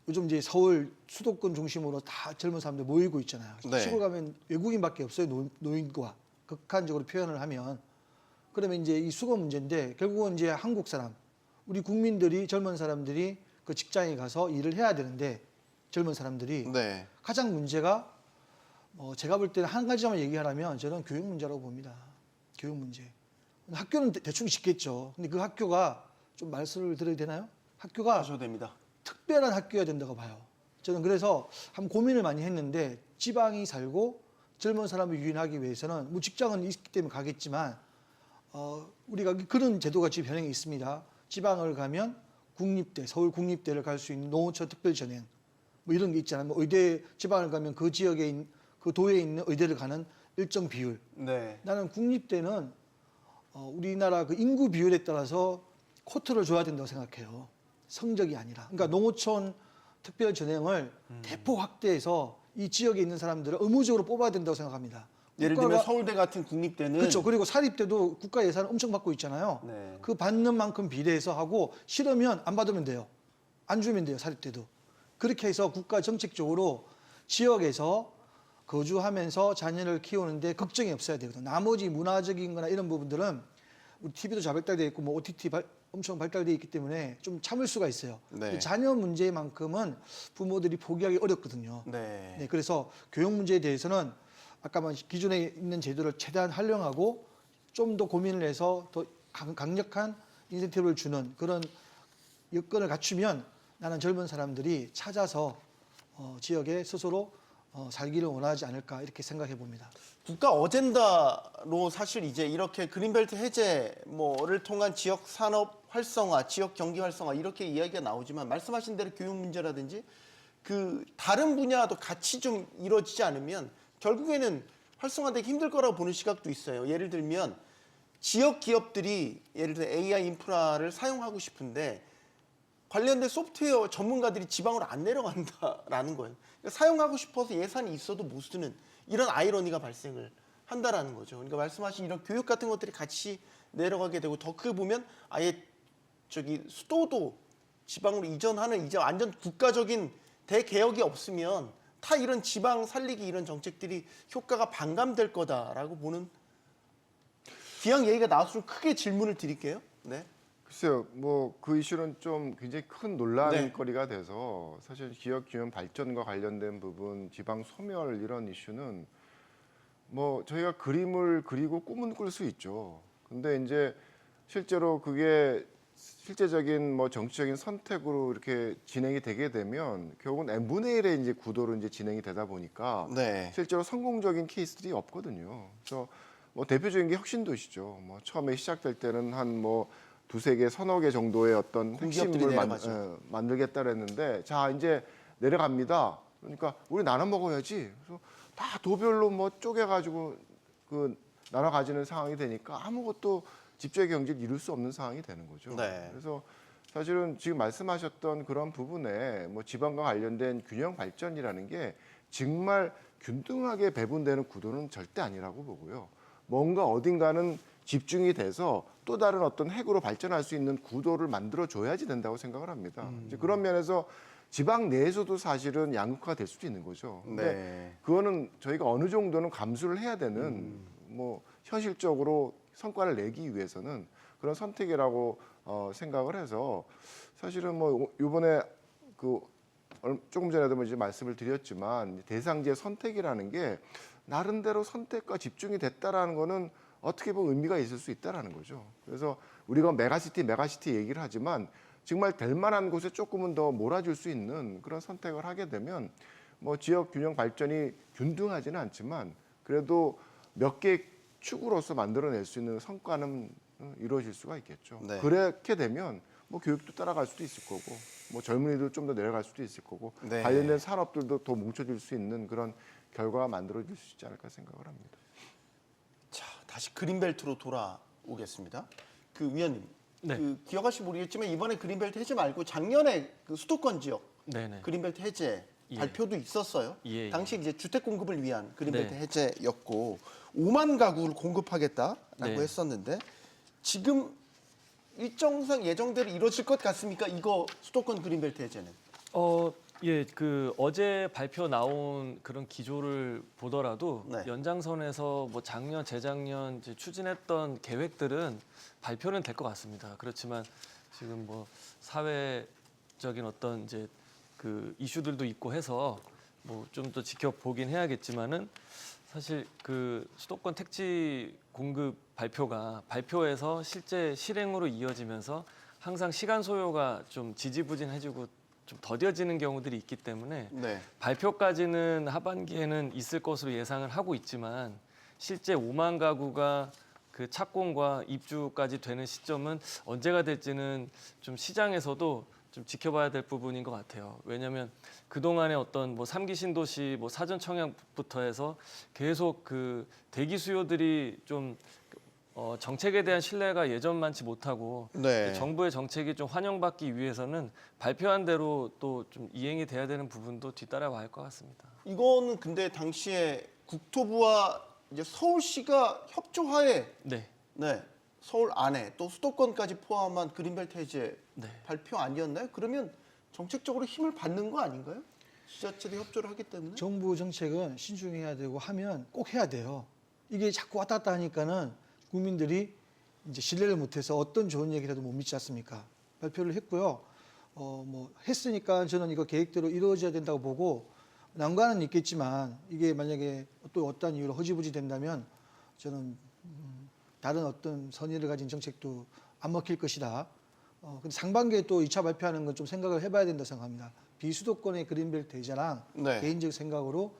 [SPEAKER 7] 요즘 이제 서울 수도권 중심으로 다 젊은 사람들 모이고 있잖아요.
[SPEAKER 1] 네.
[SPEAKER 7] 시골 가면 외국인밖에 없어요. 노인과 극한적으로 표현을 하면 그러면 이제 이 수급 문제인데 결국은 이제 한국 사람, 우리 국민들이 젊은 사람들이 그 직장에 가서 일을 해야 되는데 젊은 사람들이
[SPEAKER 1] 네.
[SPEAKER 7] 가장 문제가 제가 볼 때는 한 가지만 얘기하라면 저는 교육 문제라고 봅니다. 교육 문제. 학교는 대충 짓겠죠. 근데 그 학교가 좀 말씀을 드려야 되나요? 학교가
[SPEAKER 1] 하셔도 됩니다.
[SPEAKER 7] 특별한 학교여야 된다고 봐요. 저는 그래서 한번 고민을 많이 했는데 지방이 살고 젊은 사람을 유인하기 위해서는 뭐 직장은 있기 때문에 가겠지만 우리가 그런 제도가 지금 현행에 있습니다. 지방을 가면 국립대, 서울 국립대를 갈 수 있는 농어촌 특별전형 뭐 이런 게 있잖아요. 뭐 의대 지방을 가면 그 지역에 있는 그 도에 있는 의대를 가는 일정 비율.
[SPEAKER 1] 네.
[SPEAKER 7] 나는 국립대는 우리나라 그 인구 비율에 따라서 코트를 줘야 된다고 생각해요. 성적이 아니라. 그러니까 농어촌 특별 전형을 대폭 확대해서 이 지역에 있는 사람들을 의무적으로 뽑아야 된다고 생각합니다.
[SPEAKER 1] 예를 들면 서울대 같은 국립대는
[SPEAKER 7] 그렇죠. 그리고 사립대도 국가 예산을 엄청 받고 있잖아요.
[SPEAKER 1] 네.
[SPEAKER 7] 그 받는 만큼 비례해서 하고 싫으면 안 받으면 돼요. 안 주면 돼요. 사립대도. 그렇게 해서 국가 정책적으로 지역에서 거주하면서 자녀를 키우는데 걱정이 없어야 되거든요. 나머지 문화적인 거나 이런 부분들은 우리 TV도 잘 발달되어 있고 뭐 OTT 엄청 발달되어 있기 때문에 좀 참을 수가 있어요.
[SPEAKER 1] 네.
[SPEAKER 7] 자녀 문제만큼은 부모들이 포기하기 어렵거든요.
[SPEAKER 1] 네.
[SPEAKER 7] 네, 그래서 교육 문제에 대해서는 아까 말 기존에 있는 제도를 최대한 활용하고 좀 더 고민을 해서 더 강력한 인센티브를 주는 그런 여건을 갖추면 나는 젊은 사람들이 찾아서 지역에 스스로 살기를 원하지 않을까 이렇게 생각해 봅니다.
[SPEAKER 1] 국가 어젠다로 사실 이제 이렇게 그린벨트 해제 뭐를 통한 지역 산업 활성화, 지역 경기 활성화 이렇게 이야기가 나오지만 말씀하신 대로 교육 문제라든지 그 다른 분야도 같이 좀 이루어지지 않으면 결국에는 활성화되기 힘들 거라고 보는 시각도 있어요. 예를 들면 지역 기업들이 예를 들어 AI 인프라를 사용하고 싶은데 관련된 소프트웨어 전문가들이 지방으로 안 내려간다라는 거예요. 그러니까 사용하고 싶어서 예산이 있어도 못 쓰는 이런 아이러니가 발생을 한다라는 거죠. 그러니까 말씀하신 이런 교육 같은 것들이 같이 내려가게 되고 더 크게 보면 아예 수도도 지방으로 이전하는 이제 완전 국가적인 대개혁이 없으면 다 이런 지방 살리기 이런 정책들이 효과가 반감될 거다라고 보는 기왕 얘기가 나와서 크게 질문을 드릴게요. 네.
[SPEAKER 5] 글쎄요, 뭐 그 이슈는 좀 굉장히 큰 논란거리가 돼서 사실 지역 균형 발전과 관련된 부분, 지방 소멸 이런 이슈는 뭐 저희가 그림을 그리고 꿈은 꿀 수 있죠. 근데 이제 실제로 그게 실제적인 뭐 정치적인 선택으로 이렇게 진행이 되게 되면 결국은 n분의 1의 이제 구도로 이제 진행이 되다 보니까
[SPEAKER 1] 네.
[SPEAKER 5] 실제로 성공적인 케이스들이 없거든요. 그래서 뭐 대표적인 게 혁신도시죠. 뭐 처음에 시작될 때는 한 뭐 두세 개, 서너 개 정도의 어떤
[SPEAKER 1] 공기업들이
[SPEAKER 5] 핵심을
[SPEAKER 1] 내려가죠.
[SPEAKER 5] 만들겠다 그랬는데 자 이제 내려갑니다. 그러니까 우리 나눠 먹어야지. 그래서 다 도별로 뭐 쪼개가지고 그 나눠 가지는 상황이 되니까 아무것도 집적의 경제를 이룰 수 없는 상황이 되는 거죠.
[SPEAKER 1] 네.
[SPEAKER 5] 그래서 사실은 지금 말씀하셨던 그런 부분에 뭐 지방과 관련된 균형 발전이라는 게 정말 균등하게 배분되는 구도는 절대 아니라고 보고요. 뭔가 어딘가는 집중이 돼서 또 다른 어떤 핵으로 발전할 수 있는 구도를 만들어 줘야지 된다고 생각을 합니다. 이제 그런 면에서 지방 내에서도 사실은 양극화가 될 수도 있는 거죠. 근데
[SPEAKER 1] 네.
[SPEAKER 5] 그거는 저희가 어느 정도는 감수를 해야 되는 뭐 현실적으로 성과를 내기 위해서는 그런 선택이라고 생각을 해서 사실은 뭐 이번에 그 조금 전에도 뭐 이제 말씀을 드렸지만 대상지의 선택이라는 게 나름대로 선택과 집중이 됐다라는 거는 어떻게 보면 의미가 있을 수 있다라는 거죠. 그래서 우리가 메가시티 얘기를 하지만 정말 될 만한 곳에 조금은 더 몰아줄 수 있는 그런 선택을 하게 되면 뭐 지역 균형 발전이 균등하지는 않지만 그래도 몇 개의 축으로서 만들어낼 수 있는 성과는 이루어질 수가 있겠죠.
[SPEAKER 1] 네.
[SPEAKER 5] 그렇게 되면 뭐 교육도 따라갈 수도 있을 거고 뭐 젊은이도 좀 더 내려갈 수도 있을 거고
[SPEAKER 1] 네.
[SPEAKER 5] 관련된 산업들도 더 뭉쳐질 수 있는 그런 결과가 만들어질 수 있지 않을까 생각을 합니다.
[SPEAKER 1] 자, 다시 그린벨트로 돌아오겠습니다. 그 위원님,
[SPEAKER 6] 네.
[SPEAKER 1] 그 기억하실지 모르겠지만 이번에 그린벨트 해제 말고 작년에 그 수도권 지역
[SPEAKER 6] 네네.
[SPEAKER 1] 그린벨트 해제
[SPEAKER 6] 예.
[SPEAKER 1] 발표도 있었어요.
[SPEAKER 6] 예, 예.
[SPEAKER 1] 당시 이제 주택 공급을 위한 그린벨트
[SPEAKER 6] 네.
[SPEAKER 1] 해제였고 5만 가구를 공급하겠다라고
[SPEAKER 6] 네.
[SPEAKER 1] 했었는데 지금 일정상 예정대로 이루어질 것 같습니까? 이거 수도권 그린벨트 해제는?
[SPEAKER 6] 예, 그 어제 발표 나온 그런 기조를 보더라도
[SPEAKER 1] 네.
[SPEAKER 6] 연장선에서 뭐 작년, 재작년 이제 추진했던 계획들은 발표는 될 것 같습니다. 그렇지만 지금 뭐 사회적인 어떤 이제 그 이슈들도 있고 해서 뭐 좀 더 지켜보긴 해야겠지만은 사실 그 수도권 택지 공급 발표에서 실제 실행으로 이어지면서 항상 시간 소요가 좀 지지부진해지고 좀 더뎌지는 경우들이 있기 때문에
[SPEAKER 1] 네.
[SPEAKER 6] 발표까지는 하반기에는 있을 것으로 예상을 하고 있지만 실제 5만 가구가 그 착공과 입주까지 되는 시점은 언제가 될지는 좀 시장에서도 좀 지켜봐야 될 부분인 것 같아요. 왜냐하면 그동안의 어떤 뭐 3기 신도시 뭐 사전 청약부터 해서 계속 그 대기 수요들이 좀 정책에 대한 신뢰가 예전만치 못하고
[SPEAKER 1] 네.
[SPEAKER 6] 정부의 정책이 좀 환영받기 위해서는 발표한 대로 또 좀 이행이 돼야 되는 부분도 뒤따라와야 할 것 같습니다.
[SPEAKER 1] 이거는 근데 당시에 국토부와 이제 서울시가 협조하에
[SPEAKER 6] 네,
[SPEAKER 1] 네, 서울 안에 또 수도권까지 포함한 그린벨트 해제
[SPEAKER 6] 네.
[SPEAKER 1] 발표 아니었나요? 그러면 정책적으로 힘을 받는 거 아닌가요? 지자체도 협조를 하기 때문에.
[SPEAKER 7] 정부 정책은 신중해야 되고 하면 꼭 해야 돼요. 이게 자꾸 왔다 갔다 하니까는 국민들이 이제 신뢰를 못해서 어떤 좋은 얘기라도 못 믿지 않습니까? 발표를 했고요. 뭐 했으니까 저는 이거 계획대로 이루어져야 된다고 보고 난관은 있겠지만 이게 만약에 또 어떤 이유로 허지부지 된다면 저는 다른 어떤 선의를 가진 정책도 안 먹힐 것이다. 근데 상반기에 또 2차 발표하는 건 좀 생각을 해봐야 된다 생각합니다. 비수도권의 그린벨트 해제랑
[SPEAKER 1] 네.
[SPEAKER 7] 개인적 생각으로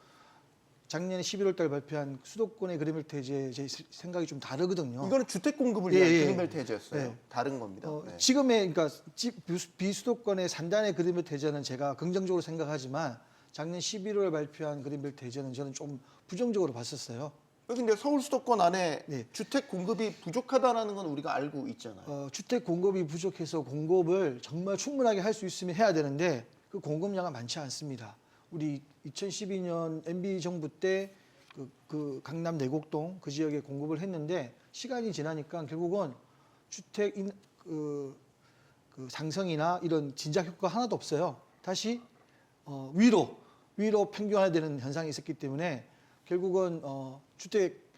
[SPEAKER 7] 작년에 11월 달 발표한 수도권의 그린벨트 해제 제 생각이 좀 다르거든요.
[SPEAKER 1] 이거는 주택 공급을
[SPEAKER 7] 예,
[SPEAKER 1] 위한
[SPEAKER 7] 예.
[SPEAKER 1] 그린벨트 해제였어요.
[SPEAKER 7] 네.
[SPEAKER 1] 다른 겁니다. 네.
[SPEAKER 7] 지금의 그러니까 비수도권의 산단의 그린벨트 해제는 제가 긍정적으로 생각하지만 작년 11월 발표한 그린벨트 해제는 저는 좀 부정적으로 봤었어요.
[SPEAKER 1] 근데 서울 수도권 안에
[SPEAKER 7] 네.
[SPEAKER 1] 주택 공급이 부족하다는 건 우리가 알고 있잖아요.
[SPEAKER 7] 주택 공급이 부족해서 공급을 정말 충분하게 할 수 있으면 해야 되는데 그 공급량은 많지 않습니다. 우리 2012년 MB 정부 때 그 강남 내곡동 그 지역에 공급을 했는데 시간이 지나니까 결국은 주택 그 상승이나 이런 진작 효과가 하나도 없어요. 다시 위로 평균화되는 현상이 있었기 때문에 결국은 주택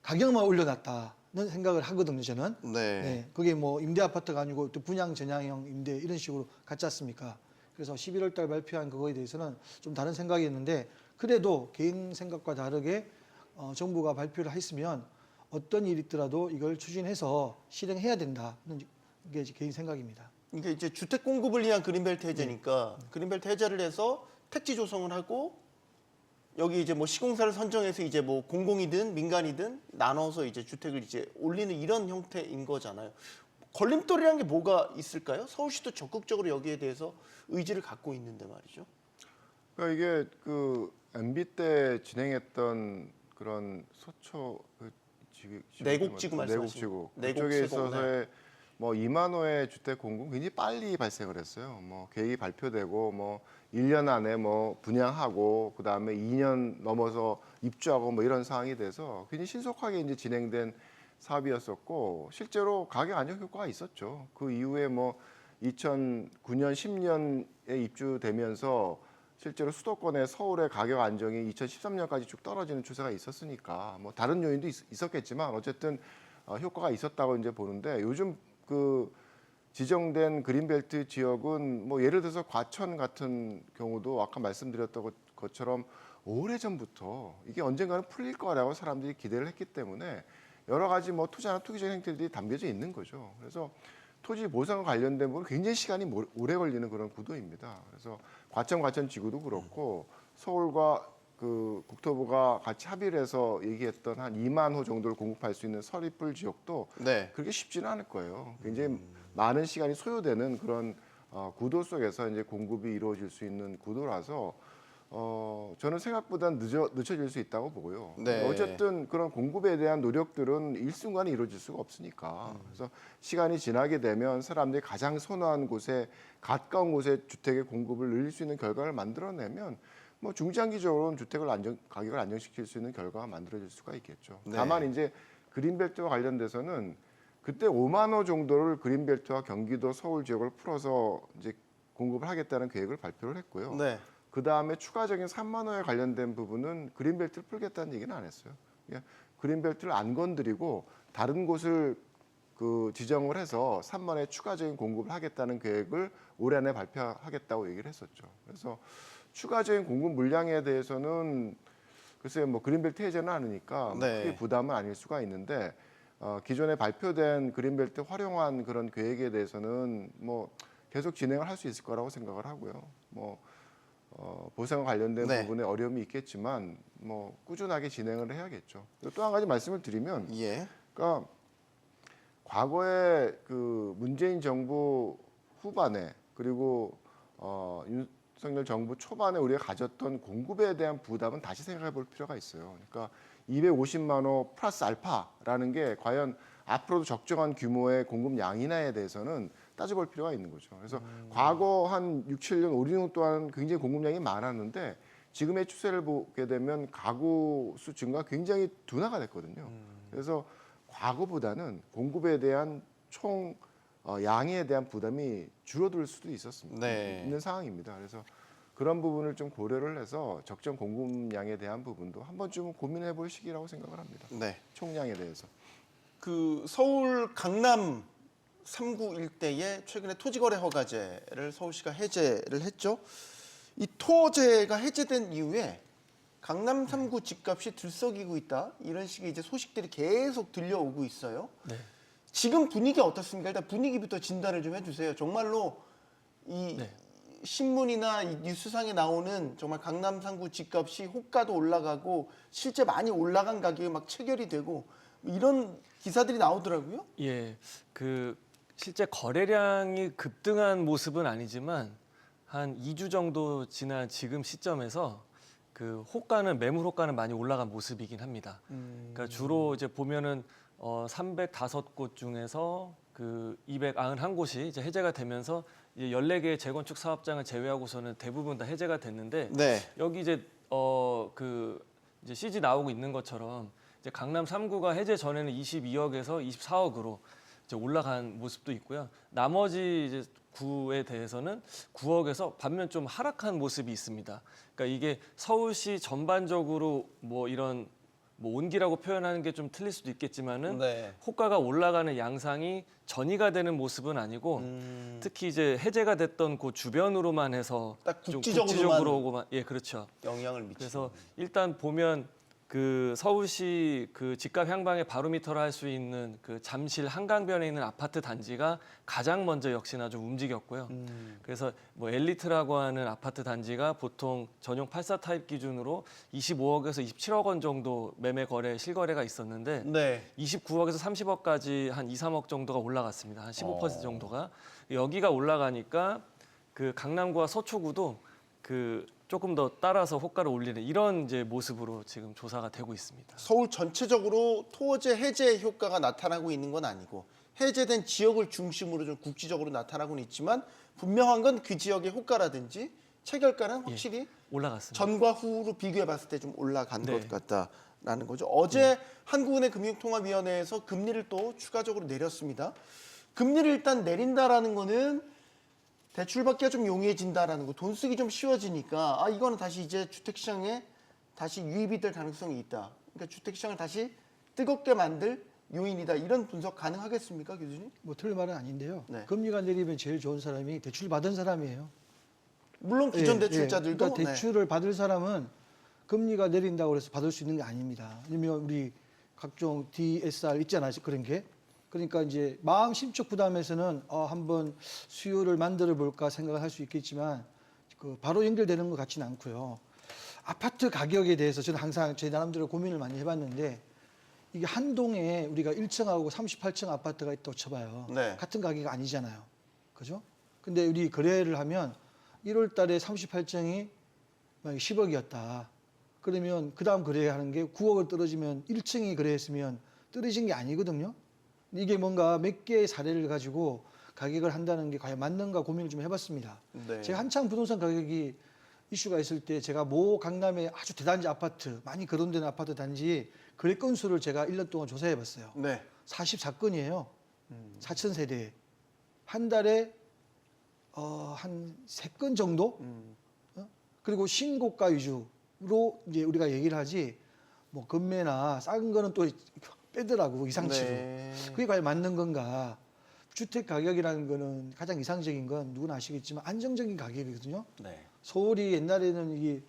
[SPEAKER 7] 가격만 올려놨다는 생각을 하거든요. 저는.
[SPEAKER 1] 네.
[SPEAKER 7] 네, 그게 뭐 임대 아파트가 아니고 또 분양 전향형 임대 이런 식으로 갔지 않습니까? 그래서 11월 달 발표한 그거에 대해서는 좀 다른 생각이었는데 그래도 개인 생각과 다르게 정부가 발표를 했으면 어떤 일이 있더라도 이걸 추진해서 실행해야 된다는 게 제 개인 생각입니다.
[SPEAKER 1] 이게 이제 주택 공급을 위한 그린벨트 해제니까 그린벨트 해제를 해서 택지 조성을 하고 여기 이제 뭐 시공사를 선정해서 이제 뭐 공공이든 민간이든 나눠서 이제 주택을 이제 올리는 이런 형태인 거잖아요. 걸림돌이라는 게 뭐가 있을까요? 서울시도 적극적으로 여기에 대해서 의지를 갖고 있는데 말이죠.
[SPEAKER 5] 그러니까 이게 그 MB 때 진행했던 그런 소초
[SPEAKER 1] 내곡지구 말씀하시는
[SPEAKER 5] 내곡지구
[SPEAKER 1] 내곡
[SPEAKER 5] 그쪽에
[SPEAKER 1] 세공,
[SPEAKER 5] 있어서의 뭐 2만 호의 주택 공급 굉장히 빨리 발생을 했어요. 뭐 계획이 발표되고 뭐 1년 안에 뭐 분양하고 그다음에 2년 넘어서 입주하고 뭐 이런 상황이 돼서 굉장히 신속하게 이제 진행된 사업이었었고 실제로 가격 안정 효과가 있었죠. 그 이후에 뭐 2009년 10년에 입주되면서 실제로 수도권의 서울의 가격 안정이 2013년까지 쭉 떨어지는 추세가 있었으니까 뭐 다른 요인도 있었겠지만 어쨌든 효과가 있었다고 이제 보는데 요즘 그 지정된 그린벨트 지역은 뭐 예를 들어서 과천 같은 경우도 아까 말씀드렸던 것처럼 오래전부터 이게 언젠가는 풀릴 거라고 사람들이 기대를 했기 때문에 여러 가지 뭐 투자나 투기적인 행태들이 담겨져 있는 거죠. 그래서 토지 보상과 관련된 부분 굉장히 시간이 오래 걸리는 그런 구도입니다. 그래서 과천 지구도 그렇고 서울과 그 국토부가 같이 합의를 해서 얘기했던 한 2만 호 정도를 공급할 수 있는 서리풀 지역도
[SPEAKER 1] 네.
[SPEAKER 5] 그렇게 쉽지는 않을 거예요. 굉장히 많은 시간이 소요되는 그런 구도 속에서 이제 공급이 이루어질 수 있는 구도라서 저는 생각보다 늦춰질 수 있다고 보고요.
[SPEAKER 1] 네.
[SPEAKER 5] 어쨌든 그런 공급에 대한 노력들은 일순간에 이루어질 수가 없으니까. 그래서 시간이 지나게 되면 사람들이 가장 선호한 곳에 가까운 곳에 주택의 공급을 늘릴 수 있는 결과를 만들어내면 뭐 중장기적으로는 가격을 안정시킬 수 있는 결과가 만들어질 수가 있겠죠.
[SPEAKER 1] 네.
[SPEAKER 5] 다만 이제 그린벨트와 관련돼서는 그때 5만 호 정도를 그린벨트와 경기도 서울 지역을 풀어서 이제 공급을 하겠다는 계획을 발표를 했고요.
[SPEAKER 1] 네.
[SPEAKER 5] 그 다음에 추가적인 3만 호에 관련된 부분은 그린벨트를 풀겠다는 얘기는 안 했어요. 그러니까 그린벨트를 안 건드리고 다른 곳을 그 지정을 해서 3만호에 추가적인 공급을 하겠다는 계획을 올해 안에 발표하겠다고 얘기를 했었죠. 그래서 추가적인 공급 물량에 대해서는 글쎄요, 뭐 그린벨트 해제는 않으니까
[SPEAKER 1] 네.
[SPEAKER 5] 크게 부담은 아닐 수가 있는데 기존에 발표된 그린벨트 활용한 그런 계획에 대해서는 뭐 계속 진행을 할 수 있을 거라고 생각을 하고요. 뭐 보상과 관련된
[SPEAKER 1] 네.
[SPEAKER 5] 부분에 어려움이 있겠지만 뭐 꾸준하게 진행을 해야겠죠. 또 한 가지 말씀을 드리면,
[SPEAKER 1] 예.
[SPEAKER 5] 그러니까 과거에 그 문재인 정부 후반에 그리고 윤석열 정부 초반에 우리가 가졌던 공급에 대한 부담은 다시 생각해 볼 필요가 있어요. 그러니까 250만 호 플러스 알파라는 게 과연 앞으로도 적정한 규모의 공급량이나에 대해서는 따져볼 필요가 있는 거죠. 그래서 과거 한 6, 7년, 5, 6년 동안 굉장히 공급량이 많았는데 지금의 추세를 보게 되면 가구 수 증가가 굉장히 둔화가 됐거든요. 그래서 과거보다는 공급에 대한 총 양에 대한 부담이 줄어들 수도 있었습니다.
[SPEAKER 1] 네.
[SPEAKER 5] 있는 상황입니다. 그래서 그런 부분을 좀 고려를 해서 적정 공급량에 대한 부분도 한 번쯤은 고민해 볼 시기라고 생각을 합니다.
[SPEAKER 1] 네.
[SPEAKER 5] 총량에 대해서.
[SPEAKER 1] 그 서울 강남 3구 일대에 최근에 토지거래 허가제를 서울시가 해제를 했죠. 이 토제가 해제된 이후에 강남 3구 집값이 들썩이고 있다. 이런 식의 이제 소식들이 계속 들려오고 있어요.
[SPEAKER 6] 네.
[SPEAKER 1] 지금 분위기 어떻습니까? 일단 분위기부터 진단을 좀 해주세요. 정말로 이
[SPEAKER 6] 네.
[SPEAKER 1] 신문이나 이 뉴스상에 나오는 정말 강남 3구 집값이 호가도 올라가고 실제 많이 올라간 가격이 막 체결이 되고 이런 기사들이 나오더라고요.
[SPEAKER 6] 예, 그 실제 거래량이 급등한 모습은 아니지만 한 2주 정도 지난 지금 시점에서 그 호가는 매물 호가는 많이 올라간 모습이긴 합니다. 그러니까 주로 이제 보면은 305곳 중에서 그 291곳이 이제 해제가 되면서 이제 14개의 재건축 사업장을 제외하고서는 대부분 다 해제가 됐는데
[SPEAKER 1] 네.
[SPEAKER 6] 여기 이제 그 이제 CG 나오고 있는 것처럼 이제 강남 3구가 해제 전에는 22억에서 24억으로 이제 올라간 모습도 있고요. 나머지 이제 구에 대해서는 9억에서 반면 좀 하락한 모습이 있습니다. 그러니까 이게 서울시 전반적으로 뭐 이런 뭐 온기라고 표현하는 게 좀 틀릴 수도 있겠지만은
[SPEAKER 1] 네.
[SPEAKER 6] 호가가 올라가는 양상이 전이가 되는 모습은 아니고 특히 이제 해제가 됐던 그 주변으로만 해서
[SPEAKER 1] 딱
[SPEAKER 6] 좀
[SPEAKER 1] 국지적으로만
[SPEAKER 6] 예, 그렇죠.
[SPEAKER 1] 영향을 미치고.
[SPEAKER 6] 그래서 일단 보면 그 서울시 그 집값 향방의 바로미터를 할 수 있는 그 잠실 한강변에 있는 아파트 단지가 가장 먼저 역시나 좀 움직였고요. 그래서 뭐 엘리트라고 하는 아파트 단지가 보통 전용 84 타입 기준으로 25억에서 27억 원 정도 매매 거래 실거래가 있었는데
[SPEAKER 1] 네.
[SPEAKER 6] 29억에서 30억까지 한 2, 3억 정도가 올라갔습니다. 한 15% 정도가. 여기가 올라가니까 그 강남구와 서초구도 그 조금 더 따라서 호가를 올리는 이런 이제 모습으로 지금 조사가 되고 있습니다.
[SPEAKER 1] 서울 전체적으로 토지 해제 효과가 나타나고 있는 건 아니고 해제된 지역을 중심으로 좀 국지적으로 나타나고는 있지만 분명한 건 그 지역의 호가라든지 체결가는 확실히
[SPEAKER 6] 올라갔습니다.
[SPEAKER 1] 전과 후로 비교해 봤을 때 좀 올라간
[SPEAKER 6] 네.
[SPEAKER 1] 것 같다라는 거죠. 어제 한국은행 금융통화위원회에서 금리를 또 추가적으로 내렸습니다. 금리를 일단 내린다라는 거는 대출받기가 좀 용이해진다라는 거, 돈 쓰기 좀 쉬워지니까 아 이거는 다시 이제 주택시장에 다시 유입이 될 가능성이 있다. 그러니까 주택시장을 다시 뜨겁게 만들 요인이다. 이런 분석 가능하겠습니까, 교수님?
[SPEAKER 7] 뭐 틀린 말은 아닌데요.
[SPEAKER 1] 네.
[SPEAKER 7] 금리가 내리면 제일 좋은 사람이 대출 받은 사람이에요.
[SPEAKER 1] 물론 기존
[SPEAKER 7] 예,
[SPEAKER 1] 대출자들도
[SPEAKER 7] 그러니까 대출을 받을 사람은 금리가 내린다고 해서 받을 수 있는 게 아닙니다. 왜냐면 우리 각종 DSR 있잖아요. 그런 게. 그러니까 이제 마음 심적 부담에서는 한번 수요를 만들어 볼까 생각을 할 수 있겠지만 그 바로 연결되는 것 같지는 않고요. 아파트 가격에 대해서 저는 항상 제 나름대로 고민을 많이 해봤는데 이게 한 동에 우리가 1층하고 38층 아파트가 있다고 쳐봐요.
[SPEAKER 1] 네.
[SPEAKER 7] 같은 가격이 아니잖아요. 그죠? 근데 우리 거래를 하면 1월 달에 38층이 만약에 10억이었다. 그러면 그 다음 거래하는 게 9억을 떨어지면 1층이 거래했으면 떨어진 게 아니거든요. 이게 뭔가 몇 개의 사례를 가지고 가격을 한다는 게 과연 맞는가 고민을 좀 해봤습니다.
[SPEAKER 1] 네.
[SPEAKER 7] 제가 한창 부동산 가격이 이슈가 있을 때 제가 모 강남의 아주 대단지 아파트, 많이 거론되는 아파트 단지 거래 건수를 제가 1년 동안 조사해봤어요.
[SPEAKER 1] 네.
[SPEAKER 7] 44건이에요. 4,000세대에. 한 달에 한 3건 정도? 그리고 신고가 위주로 이제 우리가 얘기를 하지 뭐 금매나 싼 거는 또 빼더라고 이상치로.
[SPEAKER 1] 네.
[SPEAKER 7] 그게 과연 맞는 건가? 주택 가격이라는 거는 가장 이상적인 건 누구나 아시겠지만 안정적인 가격이거든요.
[SPEAKER 1] 네.
[SPEAKER 7] 서울이 옛날에는 이게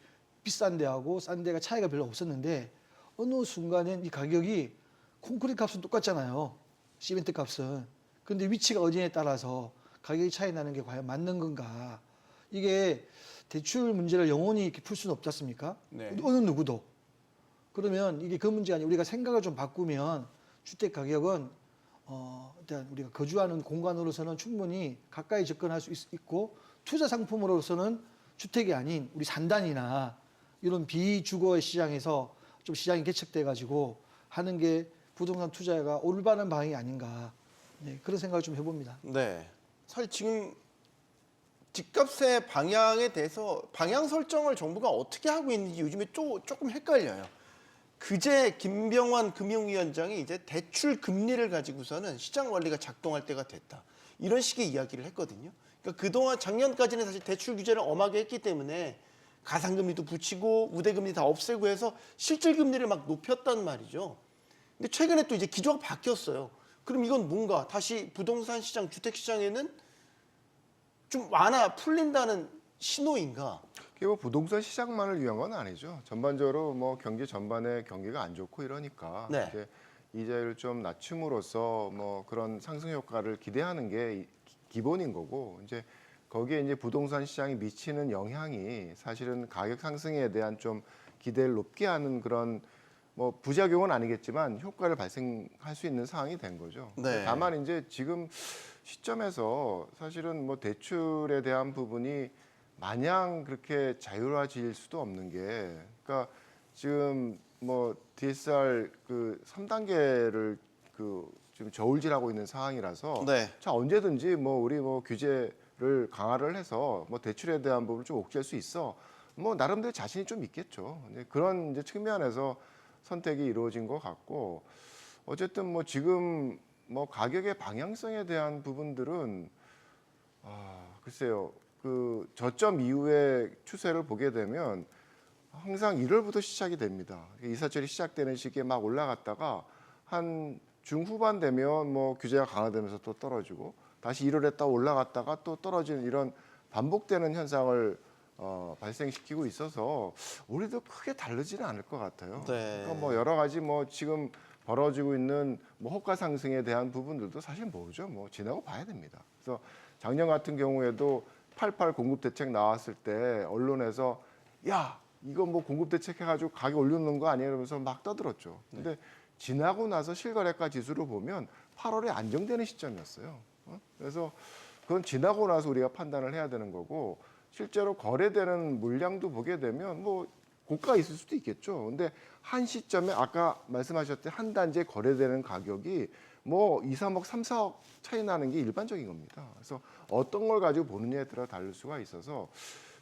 [SPEAKER 7] 비싼 데하고 싼 데가 차이가 별로 없었는데 어느 순간엔 이 가격이 콘크리트 값은 똑같잖아요. 시멘트 값은. 근데 위치가 어디에 따라서 가격이 차이 나는 게 과연 맞는 건가? 이게 대출 문제를 영원히 이렇게 풀 수는 없지 않습니까?
[SPEAKER 1] 네.
[SPEAKER 7] 어느 누구도. 그러면 이게 그 문제가 아니라 우리가 생각을 좀 바꾸면 주택 가격은 일단 우리가 거주하는 공간으로서는 충분히 가까이 접근할 수 있고 투자 상품으로서는 주택이 아닌 우리 산단이나 이런 비주거의 시장에서 좀 시장이 개척돼 가지고 하는 게 부동산 투자가 올바른 방향이 아닌가 네, 그런 생각을 좀 해봅니다.
[SPEAKER 1] 네. 사실 지금 집값의 방향에 대해서 방향 설정을 정부가 어떻게 하고 있는지 요즘에 조금 헷갈려요. 그제 김병완 금융위원장이 이제 대출 금리를 가지고서는 시장 원리가 작동할 때가 됐다. 이런 식의 이야기를 했거든요. 그러니까 그동안 작년까지는 사실 대출 규제를 엄하게 했기 때문에 가상금리도 붙이고 우대금리 다 없애고 해서 실질금리를 막 높였단 말이죠. 근데 최근에 또 이제 기조가 바뀌었어요. 그럼 이건 뭔가 다시 부동산 시장, 주택 시장에는 좀 풀린다는 신호인가?
[SPEAKER 5] 그게 뭐 부동산 시장만을 위한 건 아니죠. 전반적으로 뭐 경제 전반에 경기가 안 좋고 이러니까
[SPEAKER 1] 네.
[SPEAKER 5] 이제 이자율을 좀 낮춤으로써 뭐 그런 상승 효과를 기대하는 게 기본인 거고 이제 거기에 이제 부동산 시장이 미치는 영향이 사실은 가격 상승에 대한 좀 기대를 높게 하는 그런 뭐 부작용은 아니겠지만 효과를 발생할 수 있는 상황이 된 거죠.
[SPEAKER 1] 네.
[SPEAKER 5] 다만 이제 지금 시점에서 사실은 뭐 대출에 대한 부분이 마냥 그렇게 자율화질 수도 없는 게, 그러니까 지금 뭐 DSR 그 3단계를 그 지금 저울질하고 있는 상황이라서
[SPEAKER 1] 네.
[SPEAKER 5] 자 언제든지 뭐 우리 뭐 규제를 강화를 해서 뭐 대출에 대한 부분을 좀 옥죄할 수 있어. 뭐 나름대로 자신이 좀 있겠죠. 근데 그런 이제 측면에서 선택이 이루어진 것 같고 어쨌든 뭐 지금 뭐 가격의 방향성에 대한 부분들은 글쎄요. 그 저점 이후의 추세를 보게 되면 항상 1월부터 시작이 됩니다. 이사철이 시작되는 시기에 막 올라갔다가 한 중후반 되면 뭐 규제가 강화되면서 또 떨어지고 다시 1월에 딱 올라갔다가 또 떨어지는 이런 반복되는 현상을 발생시키고 있어서 우리도 크게 다르지는 않을 것 같아요.
[SPEAKER 1] 네.
[SPEAKER 5] 그러니까 뭐 여러 가지 뭐 지금 벌어지고 있는 뭐 호가 상승에 대한 부분들도 사실 모르죠. 뭐 지나고 봐야 됩니다. 그래서 작년 같은 경우에도 88 공급 대책 나왔을 때 언론에서 야 이거 뭐 공급 대책 해가지고 가격 올려놓는 거 아니에요? 이러면서 막 떠들었죠. 근데 지나고 나서 실거래가 지수를 보면 8월에 안정되는 시점이었어요. 그래서 그건 지나고 나서 우리가 판단을 해야 되는 거고 실제로 거래되는 물량도 보게 되면 뭐 고가가 있을 수도 있겠죠. 근데 한 시점에 아까 말씀하셨듯이 한 단지에 거래되는 가격이 뭐 2, 3억, 3, 4억 차이 나는 게 일반적인 겁니다. 그래서 어떤 걸 가지고 보느냐에 따라 다를 수가 있어서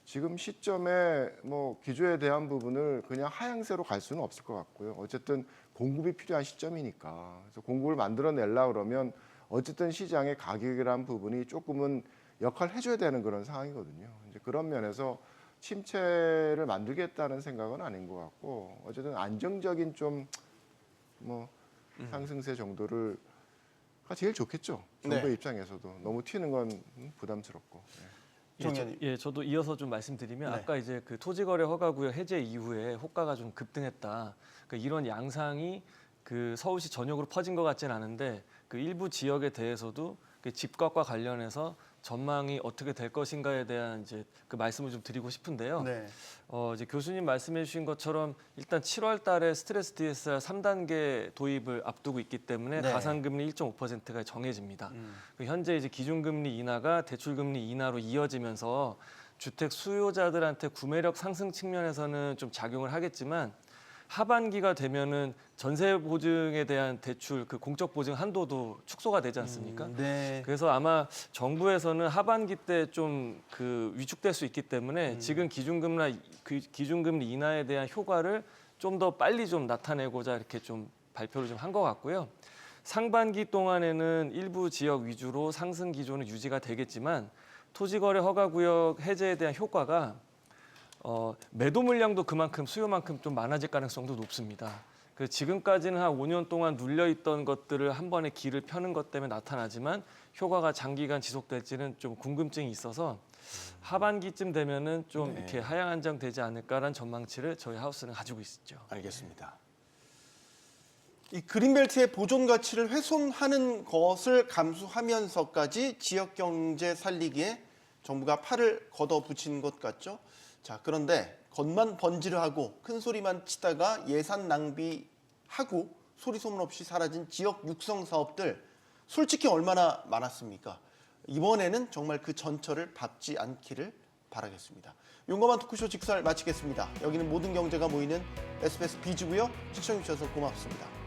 [SPEAKER 5] 지금 시점에 뭐 기조에 대한 부분을 그냥 하향세로 갈 수는 없을 것 같고요. 어쨌든 공급이 필요한 시점이니까. 그래서 공급을 만들어내려 그러면 어쨌든 시장의 가격이라는 부분이 조금은 역할을 해줘야 되는 그런 상황이거든요. 이제 그런 면에서 침체를 만들겠다는 생각은 아닌 것 같고 어쨌든 안정적인 좀 뭐 상승세 정도를 가 제일 좋겠죠. 정부의
[SPEAKER 1] 네.
[SPEAKER 5] 입장에서도 너무 튀는 건 부담스럽고. 네.
[SPEAKER 6] 예, 저도 이어서 좀 말씀드리면
[SPEAKER 1] 네.
[SPEAKER 6] 아까 이제 그 토지거래 허가구역 해제 이후에 호가가 좀 급등했다. 그러니까 이런 양상이 그 서울시 전역으로 퍼진 것 같지는 않은데 그 일부 지역에 대해서도 그 집값과 관련해서 전망이 어떻게 될 것인가에 대한 이제 그 말씀을 좀 드리고 싶은데요.
[SPEAKER 1] 네.
[SPEAKER 6] 이제 교수님 말씀해주신 것처럼 일단 7월달에 스트레스 DSR 3단계 도입을 앞두고 있기 때문에
[SPEAKER 1] 네.
[SPEAKER 6] 가산금리 1.5%가 정해집니다. 현재 이제 기준금리 인하가 대출금리 인하로 이어지면서 주택 수요자들한테 구매력 상승 측면에서는 좀 작용을 하겠지만 하반기가 되면은 전세 보증에 대한 대출 그 공적 보증 한도도 축소가 되지 않습니까?
[SPEAKER 1] 네.
[SPEAKER 6] 그래서 아마 정부에서는 하반기 때 좀 그 위축될 수 있기 때문에 지금 기준금리 인하에 대한 효과를 좀 더 빨리 좀 나타내고자 이렇게 좀 발표를 좀 한 것 같고요. 상반기 동안에는 일부 지역 위주로 상승 기조는 유지가 되겠지만 토지거래 허가구역 해제에 대한 효과가 매도 물량도 그만큼 수요만큼 좀 많아질 가능성도 높습니다. 그 지금까지는 한 5년 동안 눌려있던 것들을 한 번에 길을 펴는 것 때문에 나타나지만 효과가 장기간 지속될지는 좀 궁금증이 있어서 하반기쯤 되면은 좀
[SPEAKER 1] 네.
[SPEAKER 6] 이렇게 하향 안정되지 않을까라는 전망치를 저희 하우스는 가지고 있죠.
[SPEAKER 1] 알겠습니다. 이 그린벨트의 보존 가치를 훼손하는 것을 감수하면서까지 지역 경제 살리기에 정부가 팔을 걷어붙인 것 같죠. 자, 그런데 겉만 번지르하고 큰 소리만 치다가 예산 낭비하고 소리 소문 없이 사라진 지역 육성 사업들 솔직히 얼마나 많았습니까? 이번에는 정말 그 전철을 밟지 않기를 바라겠습니다. 용감한 토크쇼 직설 마치겠습니다. 여기는 모든 경제가 모이는 SBS 비즈고요. 시청해주셔서 고맙습니다.